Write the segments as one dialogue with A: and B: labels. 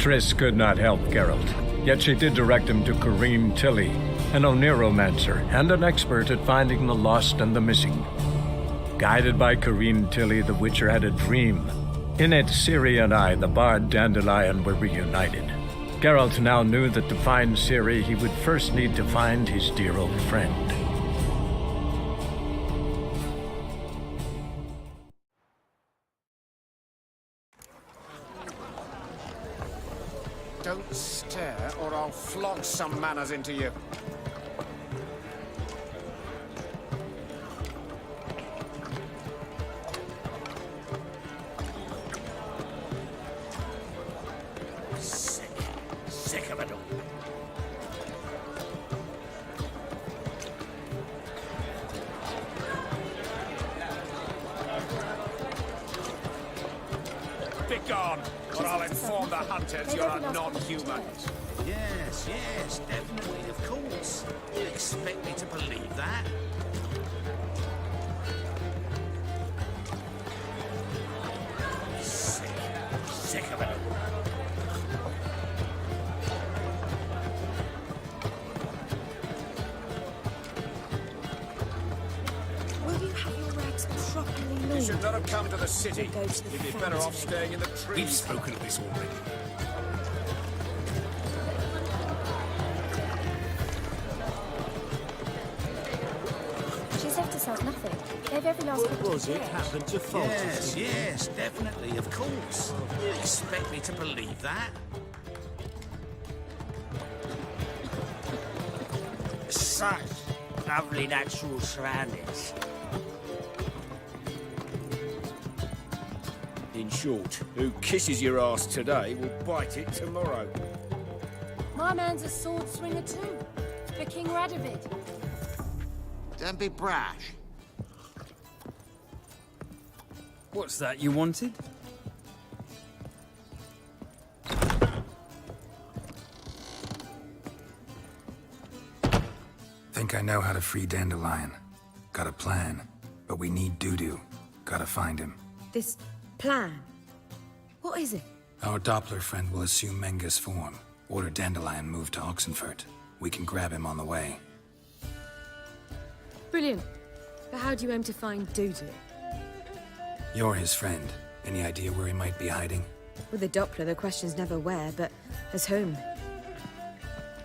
A: Triss could not help Geralt, yet she did direct him to Corrine Tilly, an Oniromancer and an expert at finding the lost and the missing. Guided by Corrine Tilly, the Witcher had a dream. In it, Ciri and I, the bard Dandelion, were reunited. Geralt now knew that to find Ciri, he would first need to find his dear old friend.
B: Don't stare, or I'll flog some manners into you. Sick of it all. Begone, or I'll inform the hunters you're a non-human.
C: Yes, definitely, of course. You expect me to believe that? Sick of it all.
D: Will you have your rags properly
B: You
D: made?
B: should not have come to the city.
D: Go to the
B: You'd be better off
D: fountain.
B: staying in the
C: We've
B: trees.
C: spoken of this already.
D: She's left us out nothing. Gave every last bit
C: Was
D: to
C: it
D: Trish.
C: happened to Foltest? Yes, definitely, of course. You expect me to believe that?
E: Such lovely natural surroundings. In short, who kisses your ass today will bite it tomorrow.
D: My man's a sword swinger too. For King Radovid.
B: Don't be brash.
F: What's that you wanted?
G: Think I know how to free Dandelion. Got a plan, but we need Dudu. Gotta find him.
D: This plan? What is it?
G: Our Doppler friend will assume Menga's form. Order Dandelion moved to Oxenfurt. We can grab him on the way.
D: Brilliant. But how do you aim to find Dudu?
G: You're his friend. Any idea where he might be hiding?
D: With the Doppler, the question's never where, but as whom?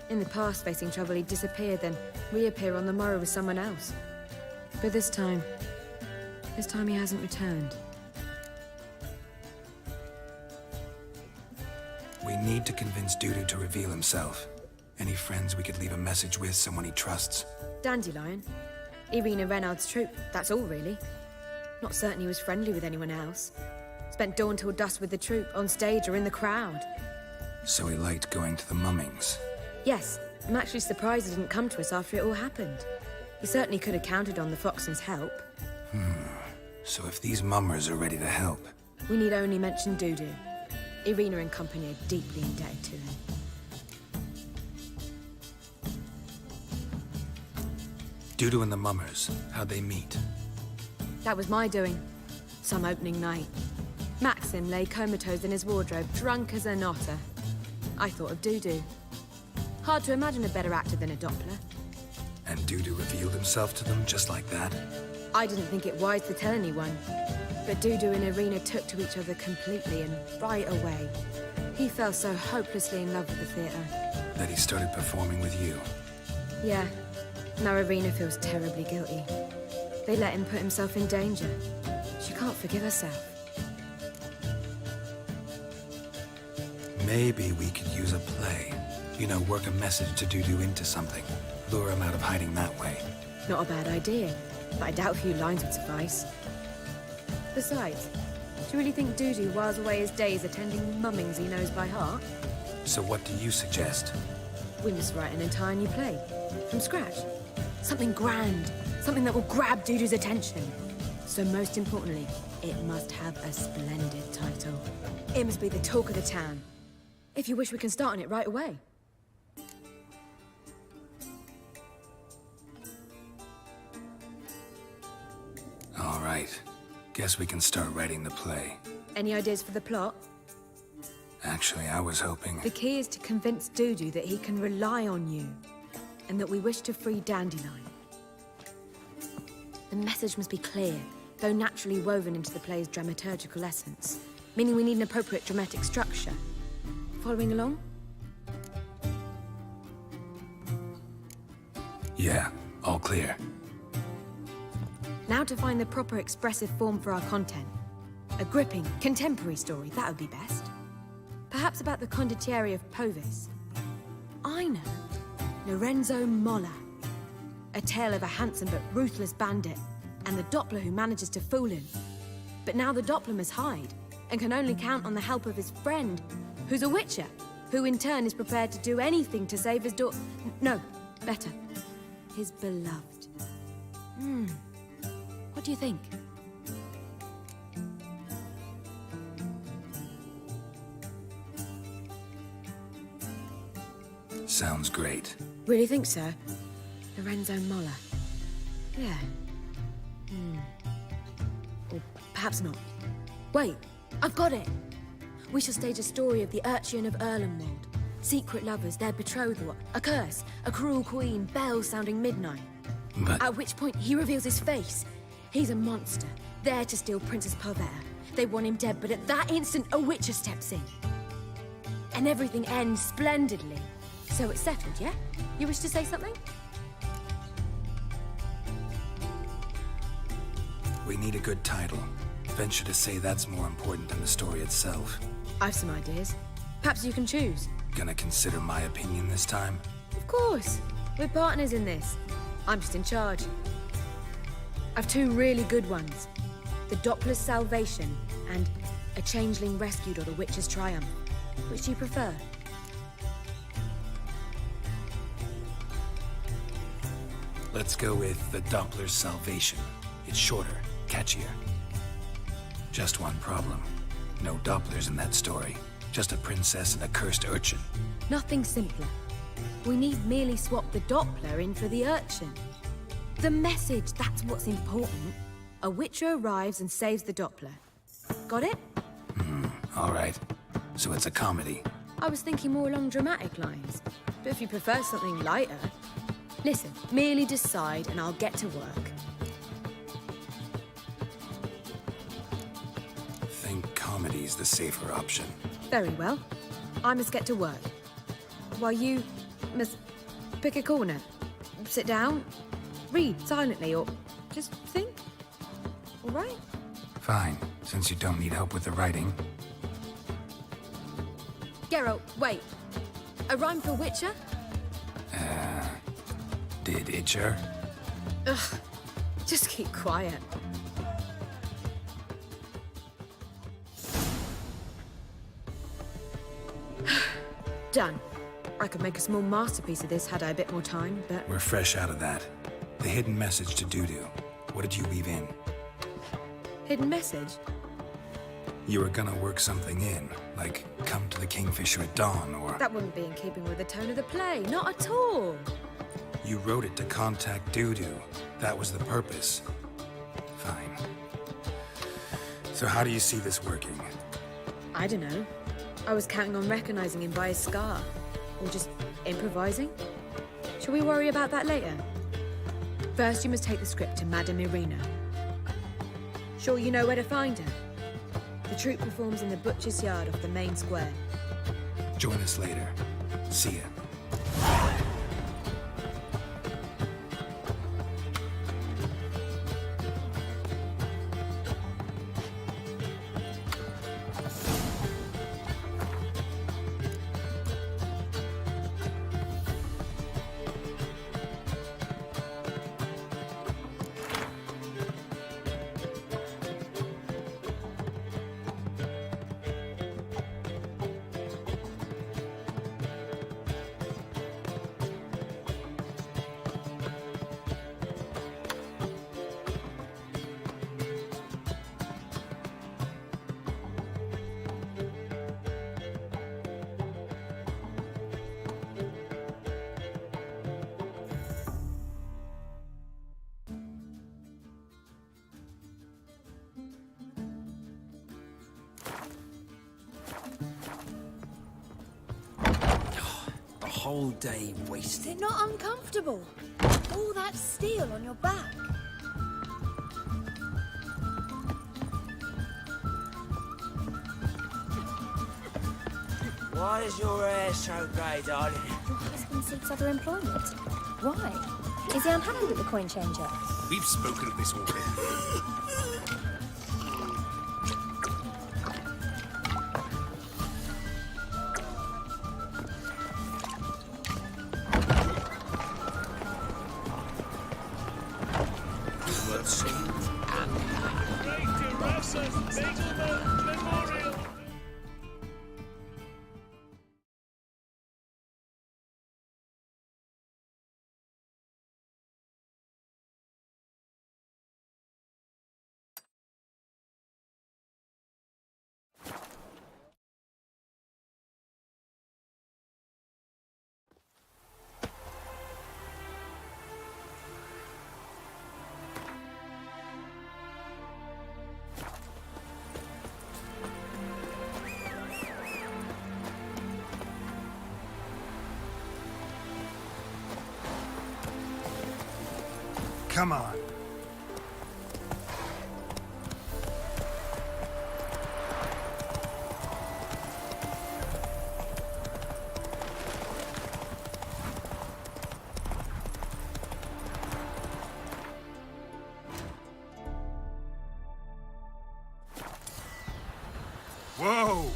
D: In the past, facing trouble, he'd disappear, then reappear on the morrow with someone else. But this time he hasn't returned.
G: We need to convince Dudu to reveal himself. Any friends we could leave a message with, someone he trusts?
D: Dandelion? Irina Reynard's troop, that's all really. Not certain he was friendly with anyone else. Spent dawn till dusk with the troop, on stage or in the crowd.
G: So he liked going to the mummings.
D: Yes, I'm actually surprised he didn't come to us after it all happened. He certainly could have counted on the Foxen's help.
G: So if these mummers are ready to help,
D: We need only mention Dudu. Irina and company are deeply indebted to him.
G: Dudu and the mummers, how'd they meet?
D: That was my doing. Some opening night. Maxim lay comatose in his wardrobe, drunk as an otter. I thought of Dudu. Hard to imagine a better actor than a Doppler.
G: And Dudu revealed himself to them just like that?
D: I didn't think it wise to tell anyone. But Dudu and Irina took to each other completely and right away. He fell so hopelessly in love with the theatre.
G: That he started performing with you.
D: Yeah. Now Irina feels terribly guilty. They let him put himself in danger. She can't forgive herself.
G: Maybe we could use a play. You know, work a message to Dudu into something. Lure him out of hiding that way.
D: Not a bad idea, but I doubt a few lines would suffice. Besides, do you really think Dudu whiles away his days attending mummings he knows by heart?
G: So what do you suggest?
D: We must write an entire new play. From scratch. Something grand. Something that will grab Dudu's attention. So most importantly, it must have a splendid title. It must be the talk of the town. If you wish, we can start on it right away.
G: All right. Guess we can start writing the play.
D: Any ideas for the plot?
G: Actually, I was hoping...
D: The key is to convince Dudu that he can rely on you, and that we wish to free Dandelion. The message must be clear, though naturally woven into the play's dramaturgical essence, meaning we need an appropriate dramatic structure. Following along?
G: Yeah, all clear.
D: Now to find the proper expressive form for our content. A gripping, contemporary story, that would be best. Perhaps about the condottieri of Povis. I know. Lorenzo Molla. A tale of a handsome but ruthless bandit, and the Doppler who manages to fool him. But now the Doppler must hide, and can only count on the help of his friend, who's a witcher, who in turn is prepared to do anything to save his daughter. No, better. His beloved. What do you think?
G: Sounds great.
D: Really think so? Lorenzo Molla. Yeah. Or perhaps not. Wait, I've got it! We shall stage a story of the Urchin of Erlenwald. Secret lovers, their betrothal, a curse, a cruel queen, bells sounding midnight.
G: But...
D: At which point he reveals his face. He's a monster, there to steal Princess Pavera. They want him dead, but at that instant a witcher steps in. And everything ends splendidly. So it's settled, yeah? You wish to say something?
G: We need a good title. Venture to say that's more important than the story itself.
D: I've some ideas. Perhaps you can choose.
G: Gonna consider my opinion this time?
D: Of course. We're partners in this. I'm just in charge. I've two really good ones. The Doppler's Salvation and A Changeling Rescued or the Witcher's Triumph. Which do you prefer?
G: Let's go with the Doppler's Salvation. It's shorter, catchier. Just one problem. No Dopplers in that story. Just a princess and a cursed urchin.
D: Nothing simpler. We need merely swap the Doppler in for the urchin. The message, that's what's important. A witcher arrives and saves the Doppler. Got it?
G: All right. So it's a comedy.
D: I was thinking more along dramatic lines. But if you prefer something lighter... Listen, merely decide and I'll get to work.
G: Think comedy's the safer option.
D: Very well. I must get to work. While you must pick a corner. Sit down, read silently, or just think. All right?
G: Fine, since you don't need help with the writing.
D: Geralt, wait. A rhyme for Witcher?
G: Did Itcher?
D: Ugh. Just keep quiet. Done. I could make a small masterpiece of this had I a bit more time, but...
G: We're fresh out of that. The hidden message to Dudu. What did you weave in?
D: Hidden message?
G: You were gonna work something in, like come to the Kingfisher at dawn, or...
D: That wouldn't be in keeping with the tone of the play, not at all.
G: You wrote it to contact Dudu. That was the purpose. Fine. So how do you see this working?
D: I don't know. I was counting on recognizing him by his scar. Or just improvising. Shall we worry about that later? First, you must take the script to Madame Irina. Sure you know where to find her? The troupe performs in the butcher's yard off the main square.
G: Join us later. See ya.
C: whole day
D: Is
C: wasted.
D: it not uncomfortable? All that steel on your back.
H: Why is your hair so grey, darling?
I: Your husband seeks other employment. Why? Is he unhappy with the coin changer?
C: We've spoken of this already.
G: Come on. Whoa!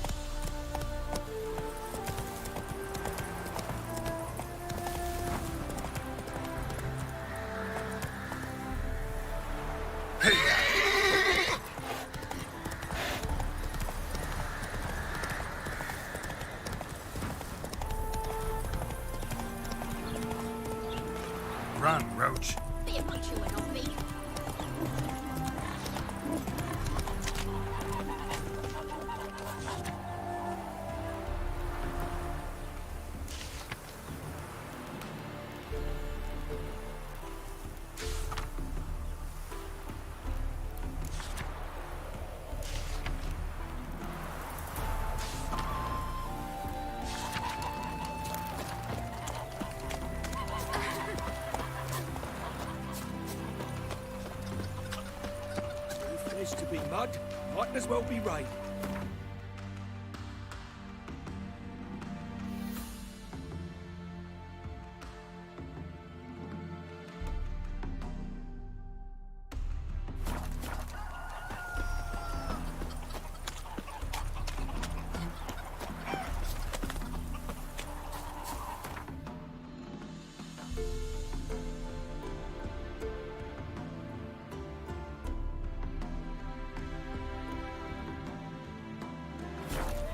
G: Run, Roach.
I: Bit of much you went on me.
E: If there's to be mud, might as well be rain.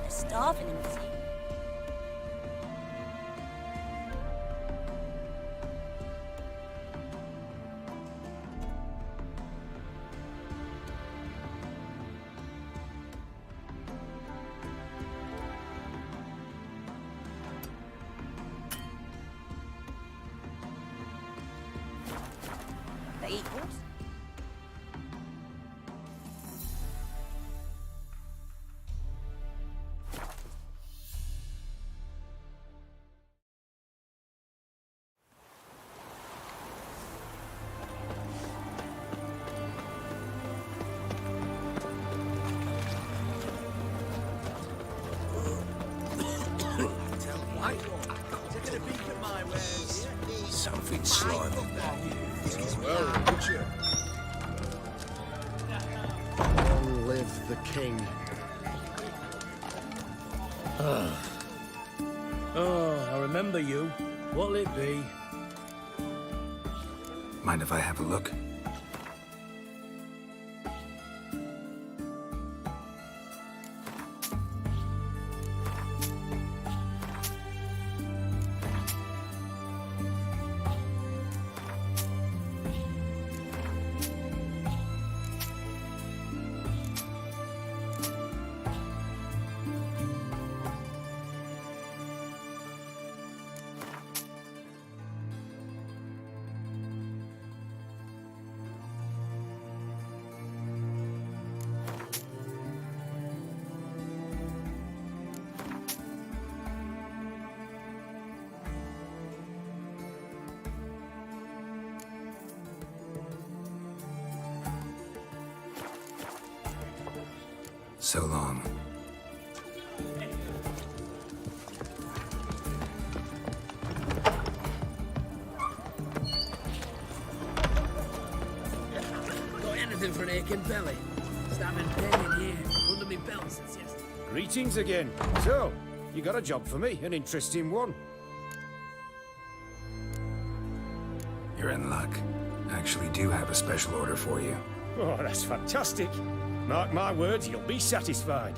I: Starving him, is he? They eat horse?
C: Something slimy about you.
E: Well, would you? Long live the king.
H: Oh, I remember you. What'll it be?
G: Mind if I have a look? So long.
C: Got anything for an aching belly? Stabbing pain in here, under me belt since yesterday.
E: Greetings again. So, you got a job for me, an interesting one.
G: You're in luck. I actually do have a special order for you.
E: Oh, that's fantastic. Mark my words, you'll be satisfied.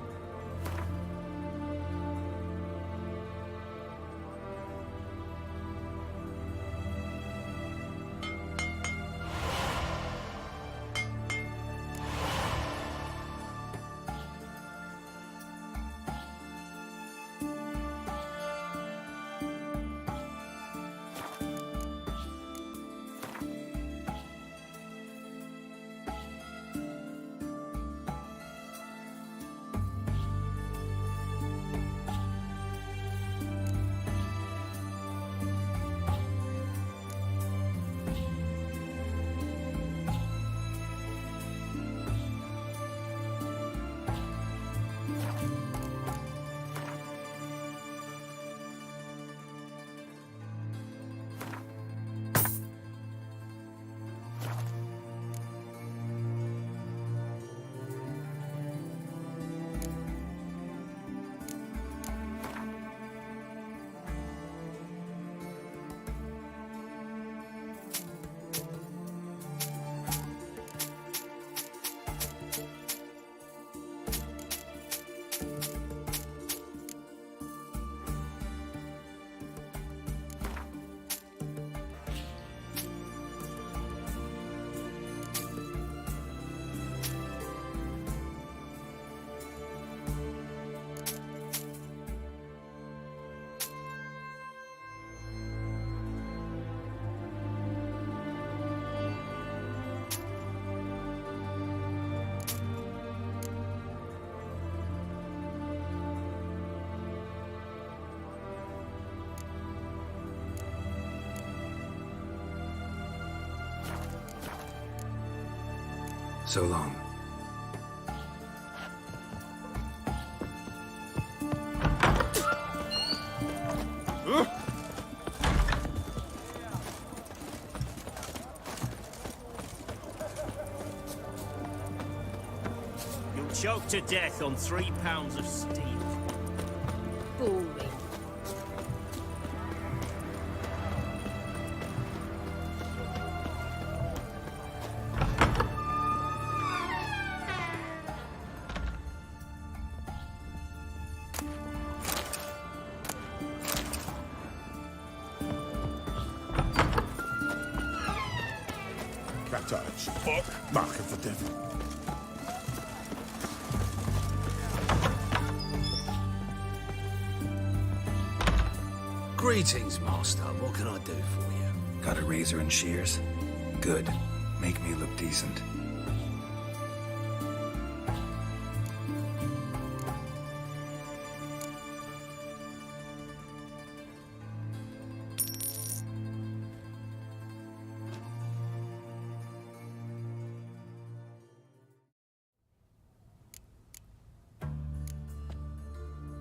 G: So long.
J: You'll choke to death on 3 pounds of steel.
D: Boring.
B: Cat eyes. Fuck. Mark of the devil.
C: Greetings, Master. What can I do for you?
G: Got a razor and shears? Good. Make me look decent.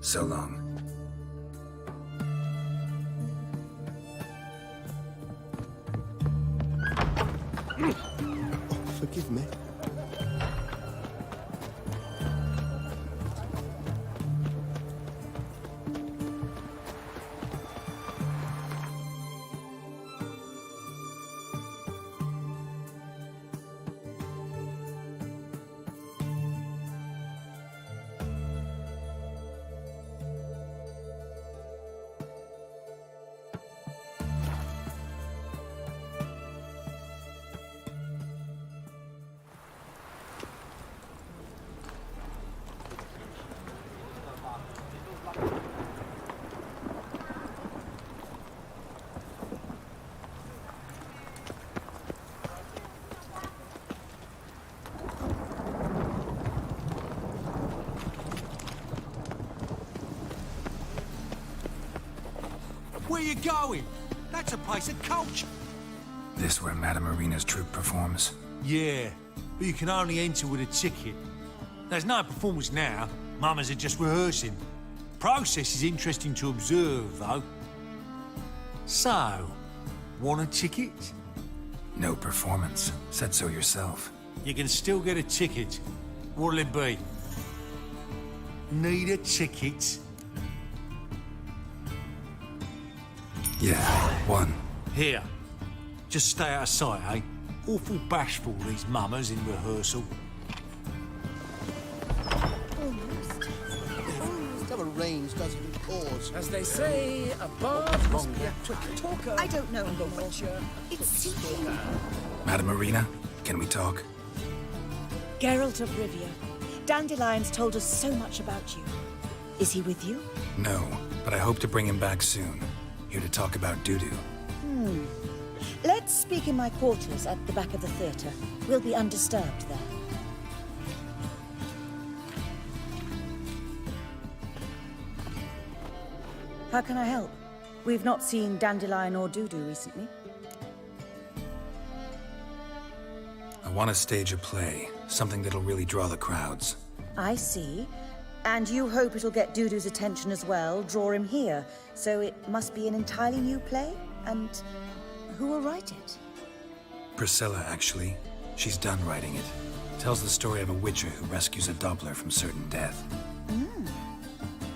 G: So long.
B: Forgive me.
C: Where you going? That's a place of culture.
G: This where Madame Marina's troupe performs?
H: Yeah, but you can only enter with a ticket.
K: There's no performance now. Mamas are just rehearsing. Process is interesting to observe, though. So, want a ticket?
G: No performance. Said so yourself.
K: You can still get a ticket. What'll it be? Need a ticket?
G: Yeah, one.
K: Here. Just stay out of sight, eh? Awful bashful, these mamas in rehearsal.
L: Never rains, does it? It pours.
E: As they say, a bard must be a quick talker.
L: I don't know
E: and a
L: anymore.
E: witcher.
L: It's
G: Madam Marina, can we talk?
M: Geralt of Rivia. Dandelion's told us so much about you. Is he with you?
G: No, but I hope to bring him back soon. Here to talk about Dudu.
M: Let's speak in my quarters at the back of the theatre. We'll be undisturbed there. How can I help? We've not seen Dandelion or Dudu recently.
G: I want to stage a play, something that'll really draw the crowds.
M: I see. And you hope it'll get Dudu's attention as well, draw him here. So it must be an entirely new play? And who will write it?
G: Priscilla, actually. She's done writing it. Tells the story of a witcher who rescues a Doppler from certain death.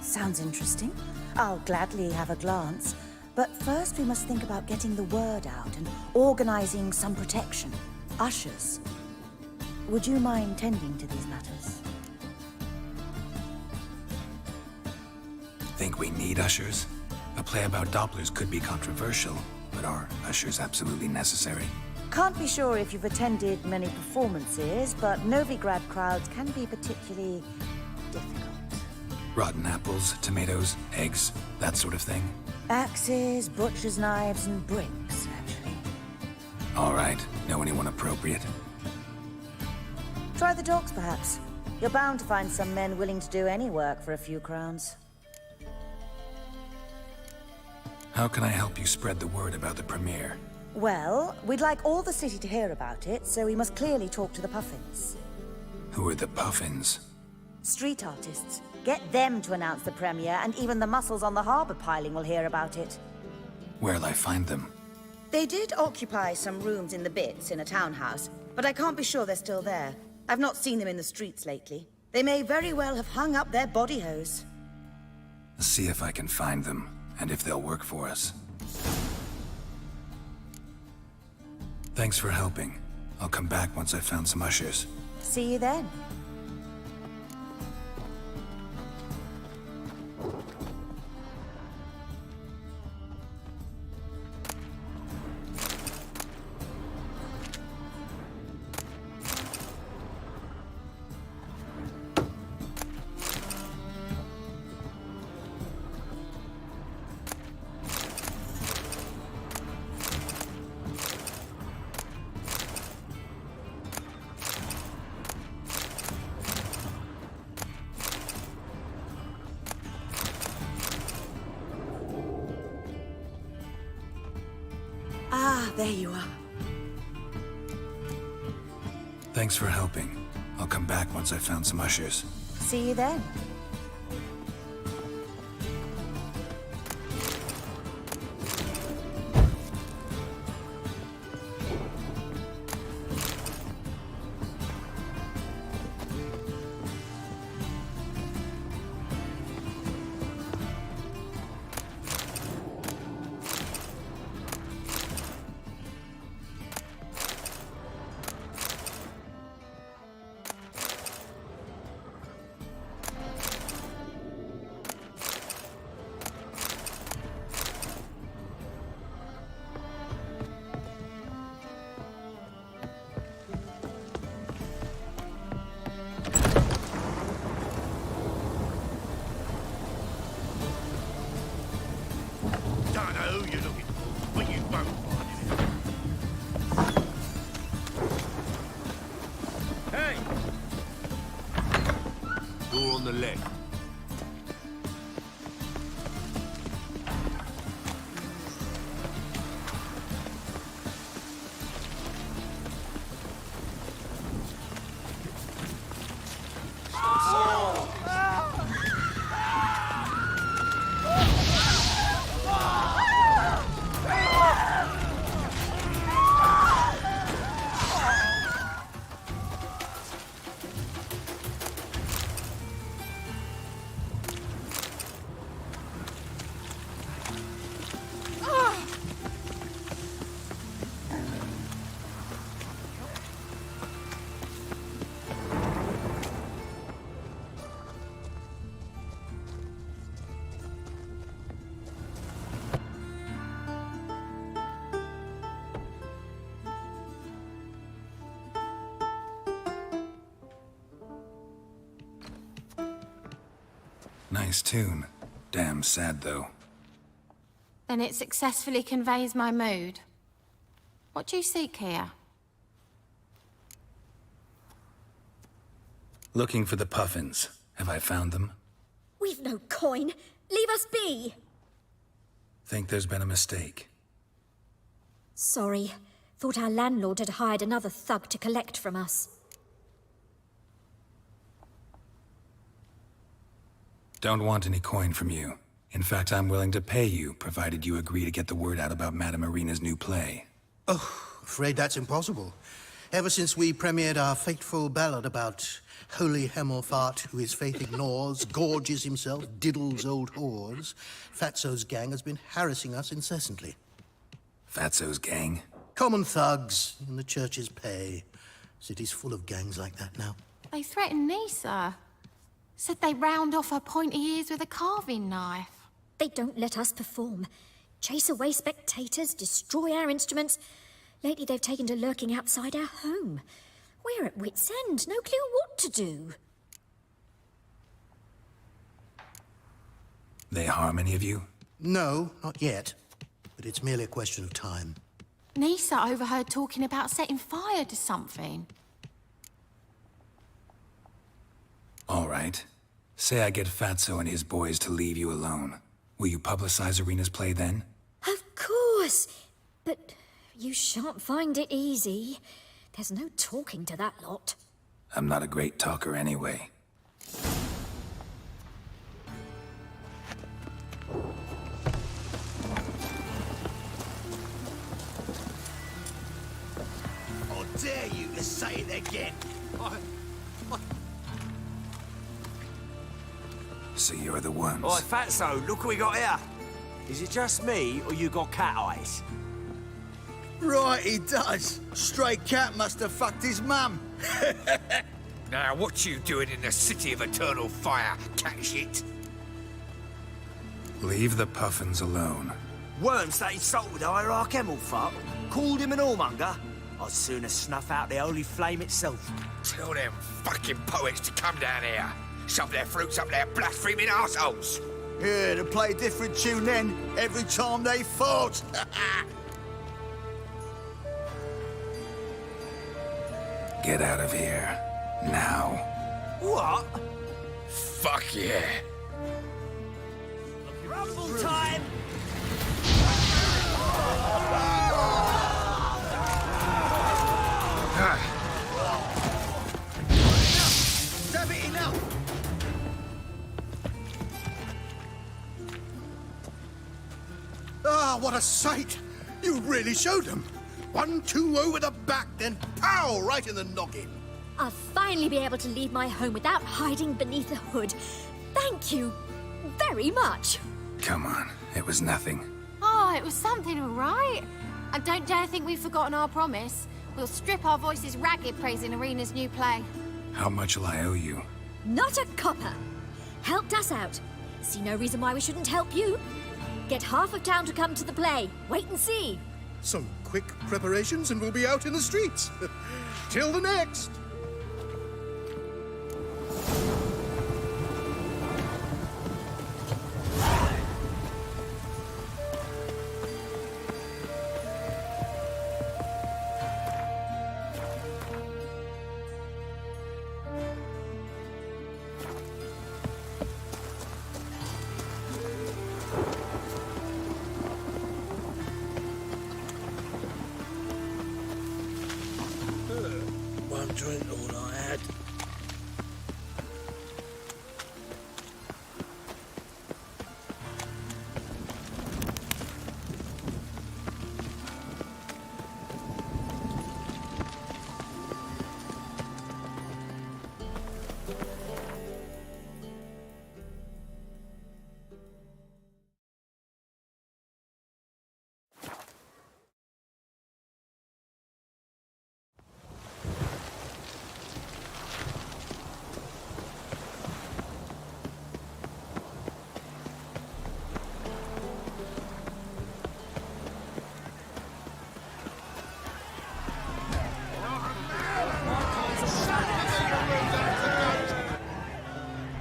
M: Sounds interesting. I'll gladly have a glance. But first we must think about getting the word out and organizing some protection. Ushers. Would you mind tending to these matters?
G: Think we need ushers? A play about Dopplers could be controversial, but are ushers absolutely necessary?
M: Can't be sure if you've attended many performances, but Novigrad crowds can be particularly difficult.
G: Rotten apples, tomatoes, eggs, that sort of thing?
M: Axes, butcher's knives, and bricks, actually.
G: All right. Know anyone appropriate?
M: Try the dogs, perhaps. You're bound to find some men willing to do any work for a few crowns.
G: How can I help you spread the word about the premiere?
M: Well, we'd like all the city to hear about it, so we must clearly talk to the Puffins.
G: Who are the Puffins?
M: Street artists. Get them to announce the premiere, and even the muscles on the harbour piling will hear about it.
G: Where'll I find them?
M: They did occupy some rooms in the Bits in a townhouse, but I can't be sure they're still there. I've not seen them in the streets lately. They may very well have hung up their body hose.
G: See if I can find them, and if they'll work for us. Thanks for helping. I'll come back once I've found some ushers.
M: See you then. Ah, there you are.
G: Thanks for helping. I'll come back once I've found some ushers.
M: See you then.
G: Nice tune. Damn sad, though.
N: Then it successfully conveys my mood. What do you seek here?
G: Looking for the puffins. Have I found them?
O: We've no coin. Leave us be.
G: Think there's been a mistake.
O: Sorry. Thought our landlord had hired another thug to collect from us.
G: Don't want any coin from you. In fact, I'm willing to pay you, provided you agree to get the word out about Madame Irina's new play.
L: Oh, afraid that's impossible. Ever since we premiered our fateful ballad about Holy Hemelfart, who his faith ignores, gorges himself, diddles old whores, Fatso's gang has been harassing us incessantly.
G: Fatso's gang?
L: Common thugs in the church's pay. City's full of gangs like that now.
N: They threatened Nisa. Said they round off her pointy ears with a carving knife.
O: They don't let us perform. Chase away spectators, destroy our instruments. Lately they've taken to lurking outside our home. We're at wit's end, no clue what to do.
G: They harm any of you?
L: No, not yet. But it's merely a question of time.
N: Nisa overheard talking about setting fire to something.
G: All right. Say I get Fatso and his boys to leave you alone. Will you publicize Irina's play then?
O: Of course. But you shan't find it easy. There's no talking to that lot.
G: I'm not a great talker anyway.
C: How dare you to say it again?
G: So you're the ones.
B: Oi, Fatso, look what we got here. Is it just me, or you got cat eyes?
C: Right, he does. Stray cat must have fucked his mum.
B: Now, what you doing in the city of eternal fire, cat shit?
G: Leave the puffins alone.
B: Worms that insulted Hierarch Hemelfart, called him an whoremonger. I'd sooner snuff out the holy flame itself. Tell them fucking poets to come down here. Shove their fruits up their blaspheming arseholes.
C: Yeah, to play a different tune then, every time they fought.
G: Get out of here. Now.
B: What? Fuck yeah. Rumble time!
C: Damn it, enough!
L: Ah, what a sight! You really showed them. 1-2 over the back, then pow! Right in the noggin.
O: I'll finally be able to leave my home without hiding beneath a hood. Thank you very much.
G: Come on, it was nothing.
N: Oh, it was something, all right. I don't dare think we've forgotten our promise. We'll strip our voices ragged praising Irina's new play.
G: How much will I owe you?
O: Not a copper. Helped us out. See no reason why we shouldn't help you. Get half of town to come to the play. Wait and see.
L: Some quick preparations and we'll be out in the streets. Till the next.
H: One drink all I had.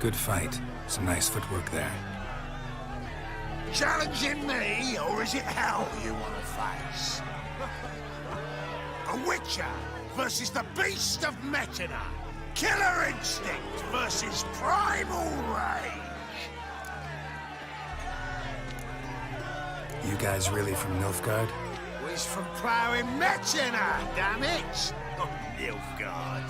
G: Good fight. Some nice footwork there.
C: Challenging me, or is it hell you want to face? A Witcher versus the Beast of Metina. Killer instinct versus primal rage.
G: You guys really from Nilfgaard?
C: We's from ploughing Metina, damn it! Oh, Nilfgaard.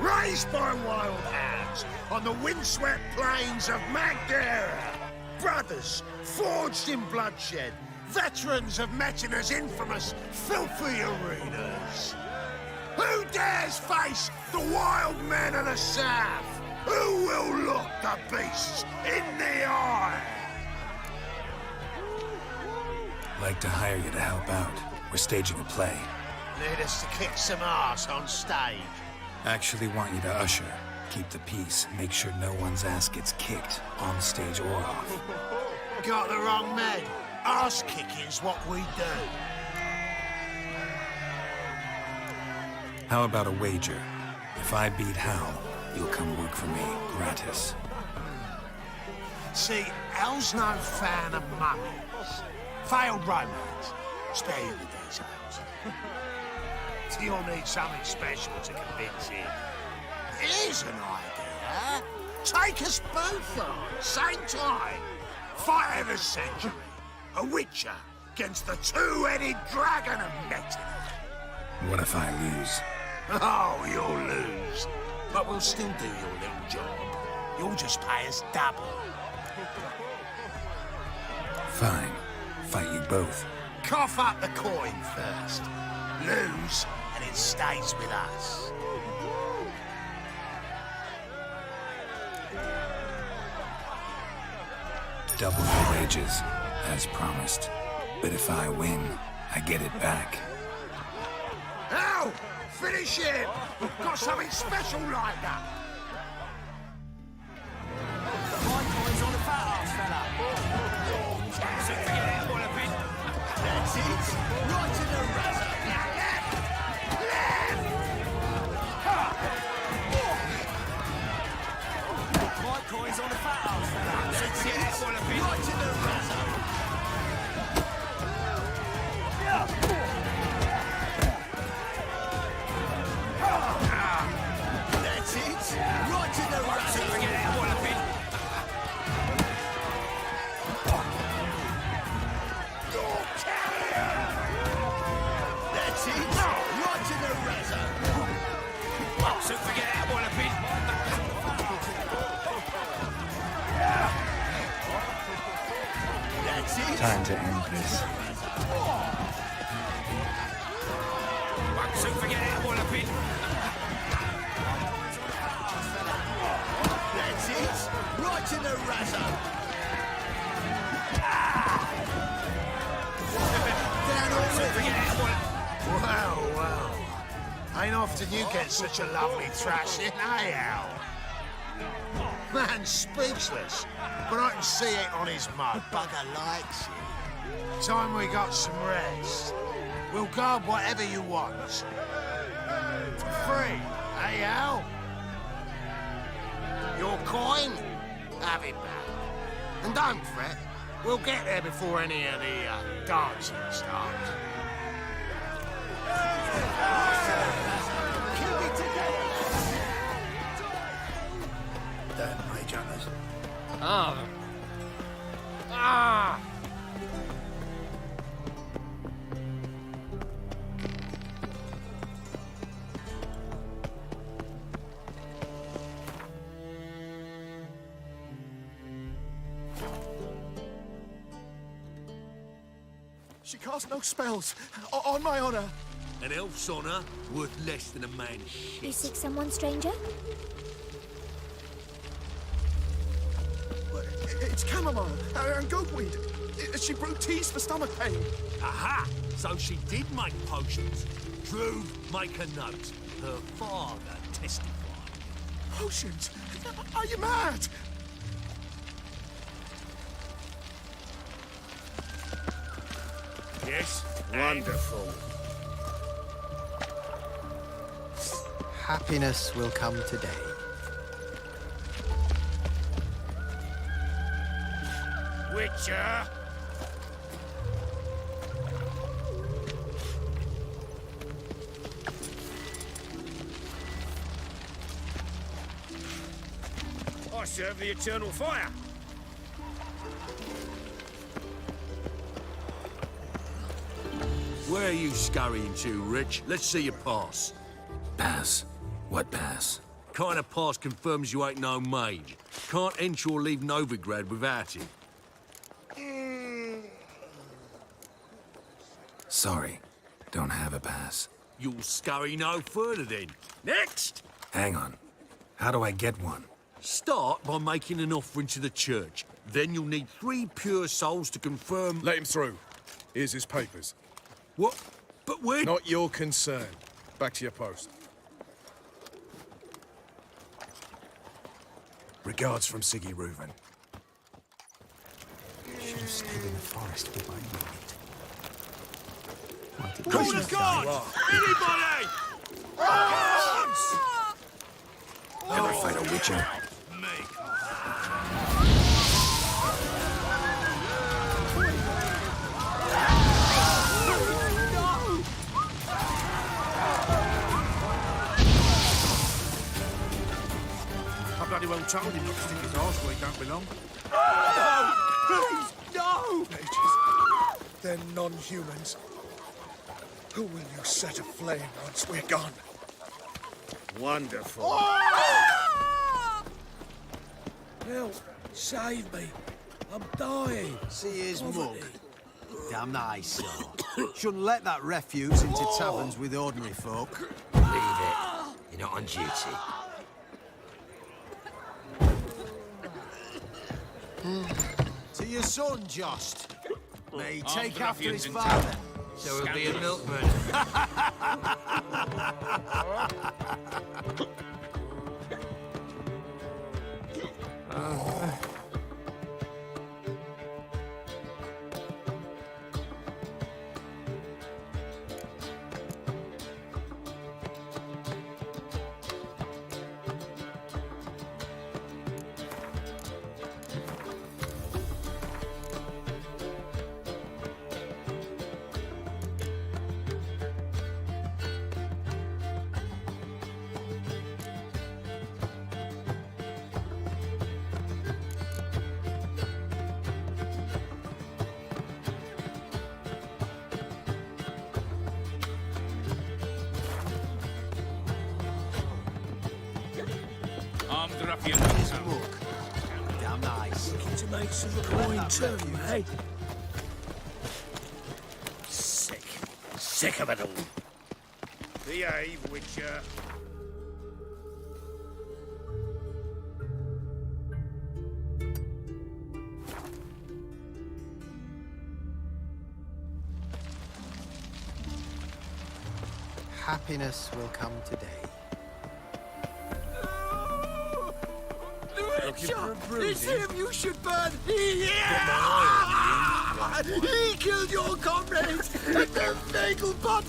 C: Raised by wild hounds on the windswept plains of Magdera. Brothers, forged in bloodshed. Veterans of Metina's infamous, filthy arenas. Who dares face the wild men of the South? Who will look the beasts in the eye?
G: Like to hire you to help out. We're staging a play.
C: Need us to kick some ass on stage.
G: Actually want you to usher. Keep the peace. Make sure no one's ass gets kicked, on stage or off.
C: Got the wrong men. Ass kicking's what we do.
G: How about a wager? If I beat Hal, you'll come work for me, gratis.
C: See, Hal's no fan of mummies. Failed romance. Spare you the details. So you'll need something special to convince him. Here's an idea. Take us both on, same time. Fight of the century. A Witcher against the two-headed dragon of Metina.
G: What if I lose?
C: Oh, you'll lose. But we'll still do your little job. You'll just pay us double.
G: Fine. Fight you both.
C: Cough up the coin first. Lose, and it stays with us.
G: Double your wages, as promised. But if I win, I get it back.
C: Now, finish him! We've got something special lined up. My coin's on the fat ass, fella. So forget it, what a bit. That's it. Right to the razor. Left! Left! My coin's on the fat ass, fella. So forget it, what a bit. Right to the razor. That's it. Right to the razor. So forget it, what a bit. That's it. Right to the razor. So forget it, what a bit. That's it.
G: Time to end this.
C: So forget it, what a bit. That's it. Right to the razor. Down all so forget it, what a... Well, well. Ain't often you get such a lovely thrashing, eh, Al? Man's speechless, but I can see it on his mug. Bugger likes it. Time we got some rest. We'll guard whatever you want. For free, eh, Al? Your coin? Have it back. And don't fret. We'll get there before any of the dancing starts. Keep it together.
L: Damn right, Jonas.
C: Ah!
P: She casts no spells. On my honor.
C: An elf's honor worth less than a man's shit.
O: You seek someone, stranger?
P: It's chamomile and goatweed. She brewed teas for stomach pain.
C: Aha! So she did make potions. Drew, make a note. Her father testified.
P: Potions? Are you mad?
C: Yes?
E: Wonderful.
Q: Happiness will come today.
E: Witcher! I serve the eternal fire.
Q: Where are you scurrying to, Rich? Let's see your pass.
G: Pass? What pass?
Q: Kind of pass confirms you ain't no mage. Can't enter or leave Novigrad without it.
G: Sorry, don't have a pass.
Q: You'll scurry no further then. Next!
G: Hang on. How do I get one?
Q: Start by making an offering to the church. Then you'll need 3 pure souls to confirm...
P: Let him through. Here's his papers.
Q: What? But where...
P: Not your concern. Back to your post. Regards from Siggy Reuven.
G: Should have stayed in the forest with my mate.
E: Call the guard! Anybody!
G: Ever fight a witcher?
E: I bloody well told him not to stick his arse where he don't belong.
C: No! Please, no! Mages, they're non-humans. Who will you set aflame once we're gone?
E: Wonderful.
H: Help! Save me! I'm dying!
R: See his
H: Poverty.
R: mug. Damn nice soul. Shouldn't let that refuse into taverns with ordinary folk.
B: Leave it. You're not on duty.
R: To your son, Jost. May he take after his
B: ruffians in
R: father.
B: So he'll be a milkman.
E: Armed ruffian.
R: His mug. Damn nice.
H: Looking to make some coin too, mate.
E: Sick. Sick of it all. Behave, Witcher.
R: Happiness will come today.
C: It's him you should burn! He killed your comrades at their fatal butt.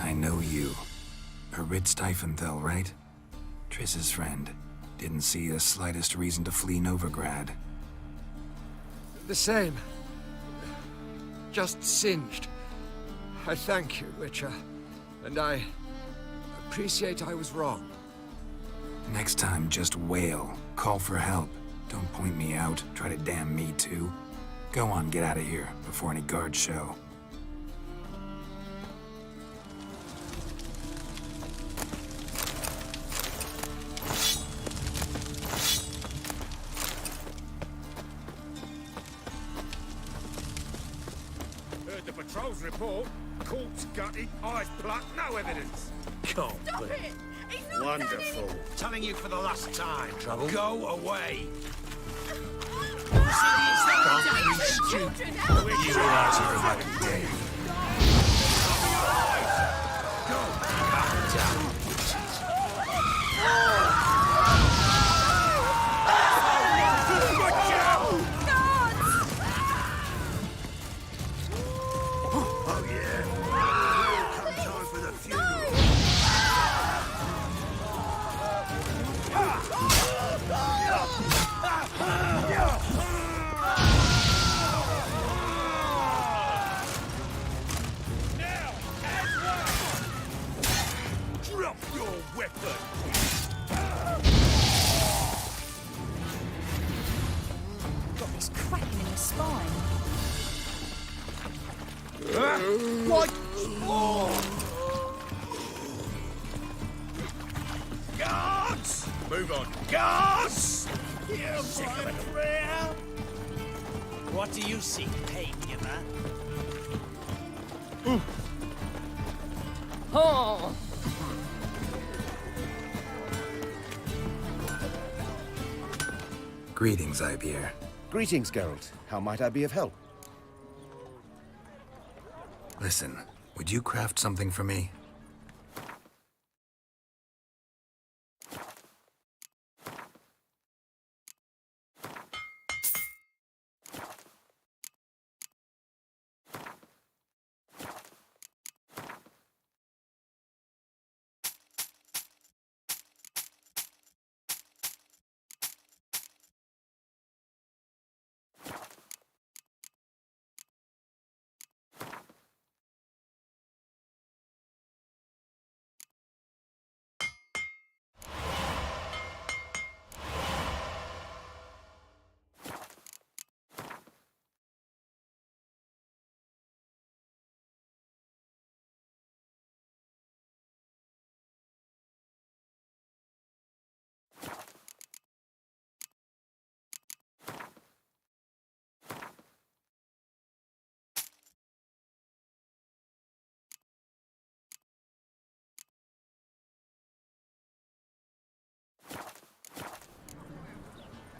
G: I know you. Rid Stiefenthal, right? Triss's friend. Didn't see the slightest reason to flee Novigrad.
S: The same. Just singed. I thank you, Witcher. And I appreciate I was wrong.
G: Next time, just wail. Call for help. Don't point me out. Try to damn me, too. Go on, get out of here, before any guards show.
E: Heard the patrol's report. Corpse gutted, eyes plucked, no evidence.
H: Can't
E: Stop
H: be.
E: it! Wonderful.
C: Telling you for the last time.
G: Trouble?
C: Go away.
E: Don't be stupid.
G: You are fucking dead.
Q: Drop your weapon!
I: Got this cracking in the spine.
Q: What? Oh. Guards! Move on. Guards!
J: Hear my prayer? What do you seek pain, giver?
O: Oh!
G: Greetings, Ibeer.
T: Greetings, Geralt. How might I be of help?
G: Listen, would you craft something for me?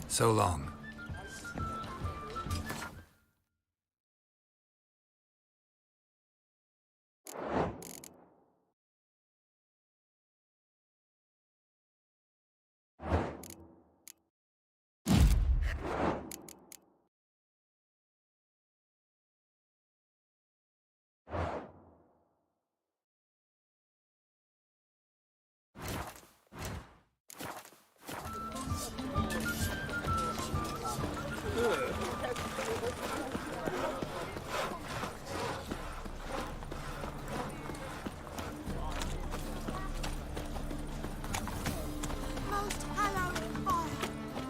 G: So long.
C: Most hallowed fire.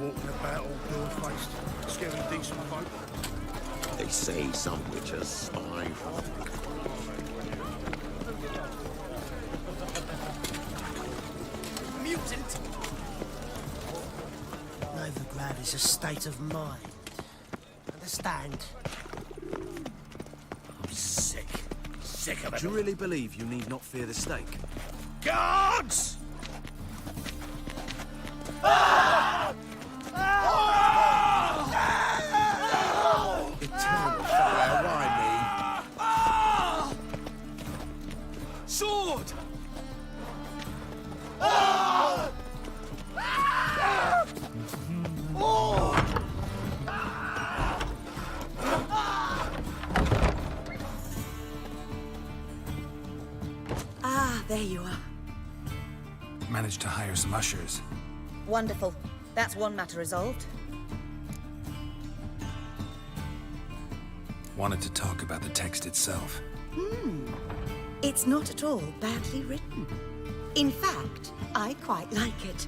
P: Walking about all door-faced, scaring decent folk.
U: They say some witches spy from...
B: Mutant! Novigrad is a state of mind. Understand? I'm sick. Sick of it.
R: Do you really believe you need not fear the stake?
Q: Guards!
R: Eternal fire, why me?
Q: Sword!
M: Ah, there you are.
G: Managed to hire some ushers.
M: Wonderful. That's one matter resolved.
G: Wanted to talk about the text itself.
M: It's not at all badly written. In fact, I quite like it.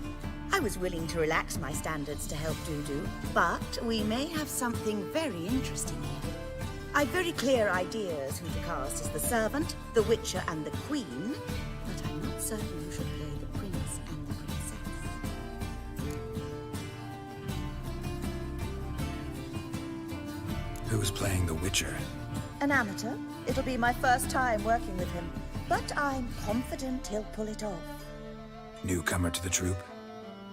M: I was willing to relax my standards to help Dudu, but we may have something very interesting here. I've very clear ideas who to cast as the servant, the witcher, and the queen, but I'm not certain who should play the prince and the princess.
G: Who's playing the Witcher?
M: An amateur. It'll be my first time working with him, but I'm confident he'll pull it off.
G: Newcomer to the troupe?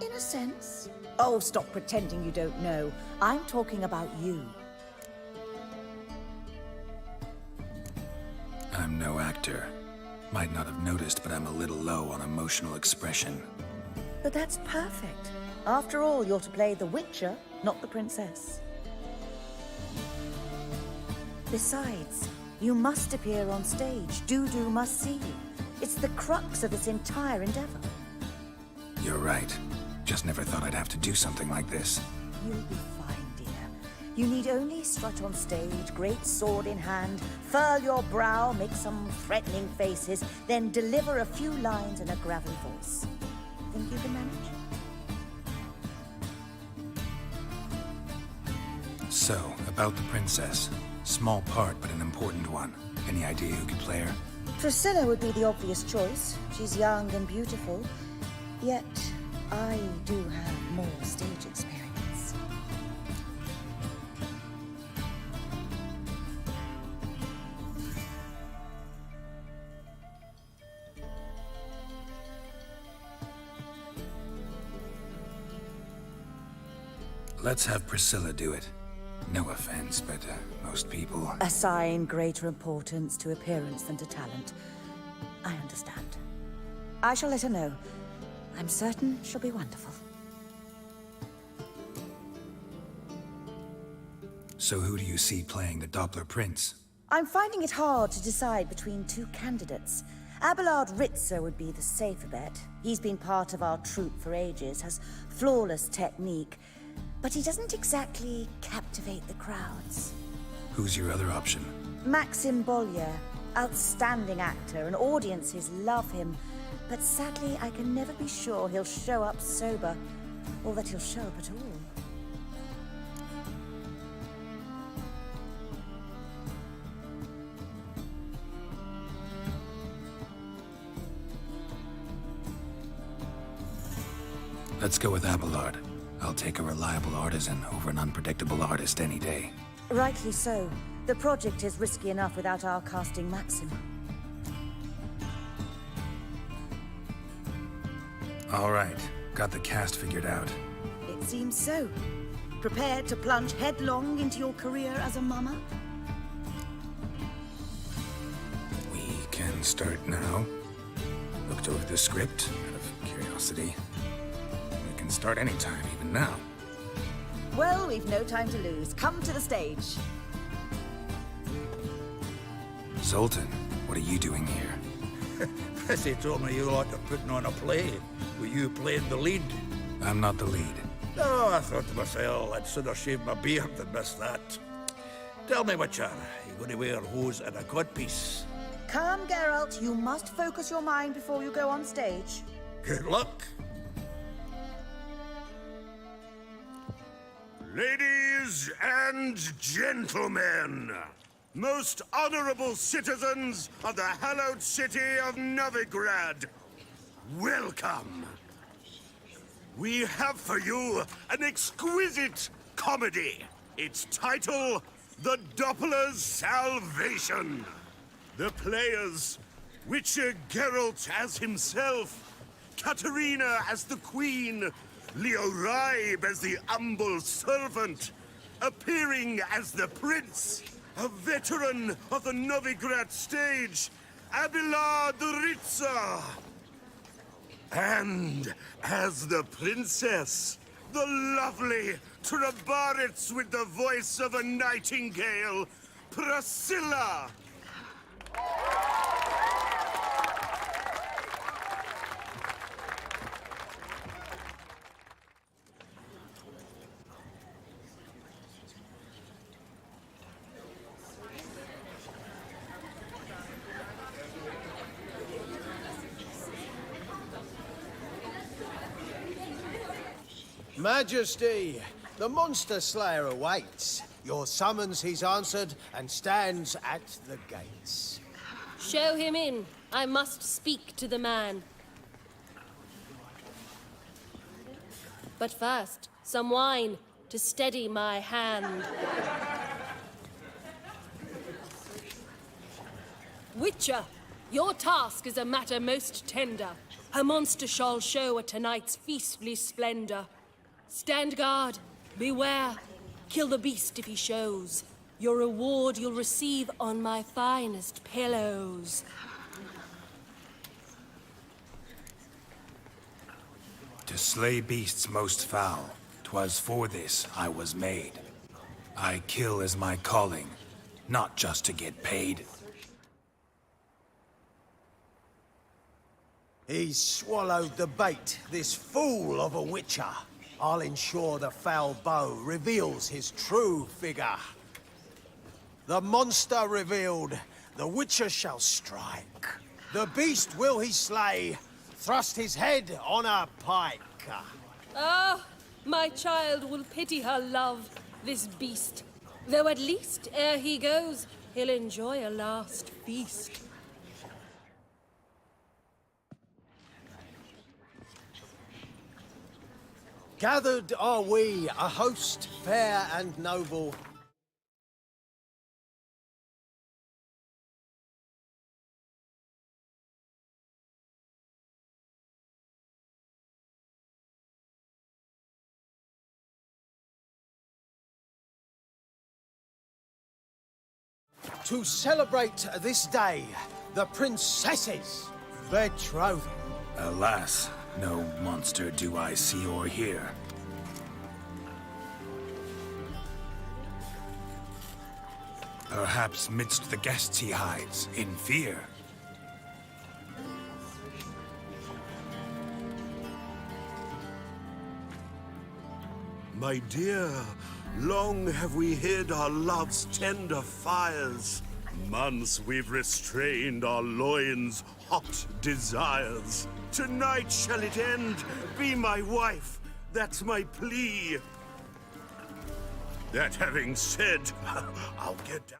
M: In a sense. Oh, stop pretending you don't know. I'm talking about you.
G: I'm no actor. Might not have noticed, but I'm a little low on emotional expression.
M: But that's perfect. After all, you're to play the Witcher, not the princess. Besides, you must appear on stage. Dudu must see you. It's the crux of this entire endeavor.
G: You're right. Just never thought I'd have to do something like this.
M: You'll be fine, dear. You need only strut on stage, great sword in hand, furl your brow, make some threatening faces, then deliver a few lines in a gravelly voice. Think you can manage?
G: So, about the princess. Small part, but an important one. Any idea who could play her?
M: Priscilla would be the obvious choice. She's young and beautiful. Yet, I do have more stage experience.
G: Let's have Priscilla do it. No offense, but most people...
M: Assign greater importance to appearance than to talent. I understand. I shall let her know. I'm certain she'll be wonderful.
G: So who do you see playing the Doppler Prince?
M: I'm finding it hard to decide between two candidates. Abelard Ritzer would be the safer bet. He's been part of our troupe for ages, has flawless technique, but he doesn't exactly captivate the crowds.
G: Who's your other option?
M: Maxim Bollier, outstanding actor, and audiences love him. But sadly, I can never be sure he'll show up sober, or that he'll show up at all.
G: Let's go with Abelard. I'll take a reliable artisan over an unpredictable artist any day.
M: Rightly so. The project is risky enough without our casting Maxim.
G: All right, got the cast figured out.
M: It seems so. Prepared to plunge headlong into your career as a mama?
G: We can start now. Looked over the script, out of curiosity. We can start anytime, even now.
M: Well, we've no time to lose. Come to the stage.
G: Zoltan, what are you doing here?
J: They told me you ought to putting on a play. Were you playing the lead?
G: I'm not the lead.
J: Oh, I thought to myself, I'd sooner shave my beard than miss that. Tell me, Witcher, you going to wear hose and a codpiece?
M: Come, Geralt. You must focus your mind before you go on stage.
J: Good luck.
C: Ladies and gentlemen, most honorable citizens of the hallowed city of Novigrad, welcome. We have for you an exquisite comedy. Its title, The Doppler's Salvation. The players, Witcher Geralt as himself, Katerina as the Queen, Leo Raib as the humble servant, appearing as the Prince, a veteran of the Novigrad stage, Abelard Ritzer. And as the Princess, the lovely Trabaritz with the voice of a nightingale, Priscilla.
R: Majesty, the monster slayer awaits. Your summons he's answered and stands at the gates.
A: Show him in. I must speak to the man. But first, some wine to steady my hand. Witcher, your task is a matter most tender. A monster shall show at tonight's feastly splendor. Stand guard, beware, kill the beast if he shows. Your reward you'll receive on my finest pillows.
G: To slay beasts most foul, 'twas for this I was made. I kill as my calling, not just to get paid.
R: He's swallowed the bait, this fool of a witcher. I'll ensure the foul bow reveals his true figure. The monster revealed, the Witcher shall strike. The beast will he slay, thrust his head on a pike.
A: Ah, my child will pity her love, this beast. Though at least, ere he goes, he'll enjoy a last feast.
R: Gathered are we, a host fair and noble. To celebrate this day, the princess's betrothal.
G: Alas, no monster do I see or hear. Perhaps midst the guests he hides, in fear.
J: My dear, long have we hid our love's tender fires. Months we've restrained our loins' hot desires. Tonight shall it end. Be my wife. That's my plea. That having said, I'll get down.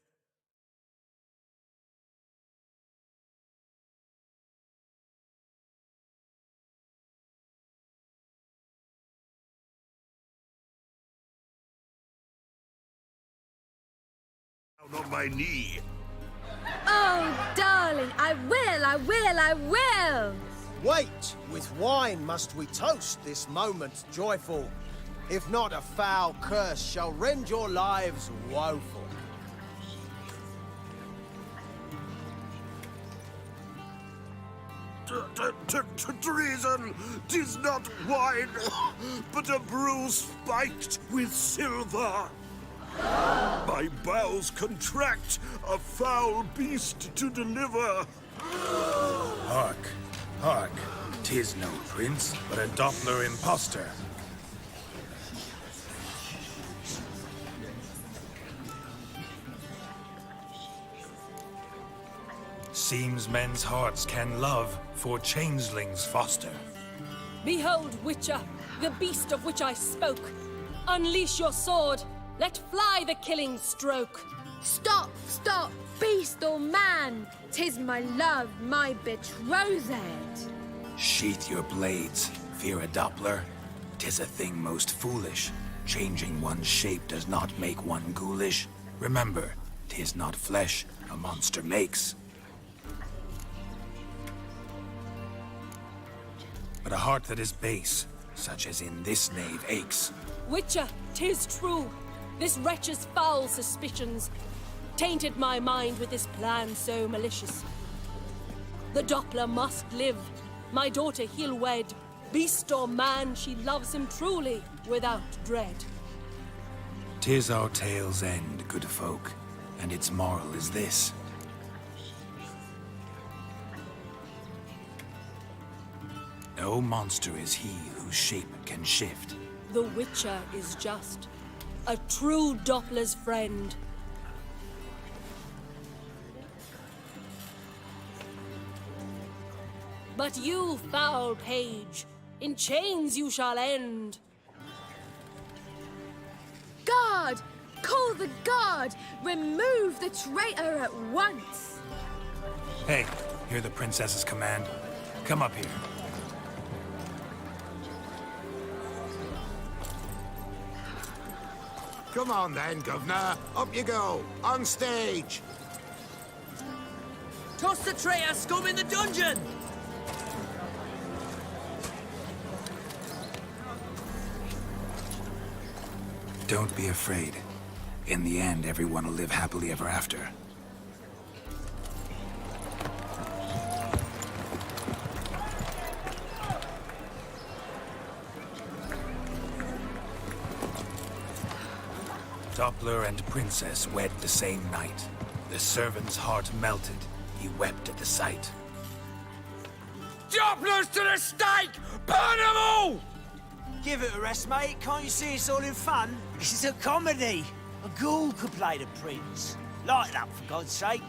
J: On my knee.
D: Oh, darling, I will, I will, I will!
R: Wait, with wine must we toast this moment joyful. If not, a foul curse shall rend your lives woeful.
J: Treason! 'Tis not wine, but a brew spiked with silver. My bowels contract, a foul beast to deliver.
G: Hark, hark. 'Tis no prince, but a Doppler impostor. Seems men's hearts can love, for changelings foster.
A: Behold, Witcher, the beast of which I spoke. Unleash your sword. Let fly the killing stroke.
D: Stop, stop, beast or man! 'Tis my love, my betrothed.
G: Sheath your blades, fear a Doppler. 'Tis a thing most foolish. Changing one's shape does not make one ghoulish. Remember, 'tis not flesh a monster makes, but a heart that is base, such as in this knave aches.
A: Witcher, 'tis true. This wretch's foul suspicions tainted my mind with this plan so malicious. The Doppler must live. My daughter he'll wed. Beast or man, she loves him truly, without dread.
G: 'Tis our tale's end, good folk, and its moral is this. No monster is he whose shape can shift.
A: The Witcher is just a true Doppler's friend. But you, foul page, in chains you shall end.
D: Guard! Call the guard! Remove the traitor at once!
G: Hey, hear the princess's command? Come up here.
C: Come on then, Governor. Up you go. On stage.
F: Toss the traitor scum in the dungeon!
G: Don't be afraid. In the end, everyone will live happily ever after. Doppler and princess wed the same night. The servant's heart melted. He wept at the sight.
F: Dopplers to the stake! Burn them all!
B: Give it a rest, mate. Can't you see it's all in fun? This is a comedy. A ghoul could play the prince. Lighten up, for God's sake.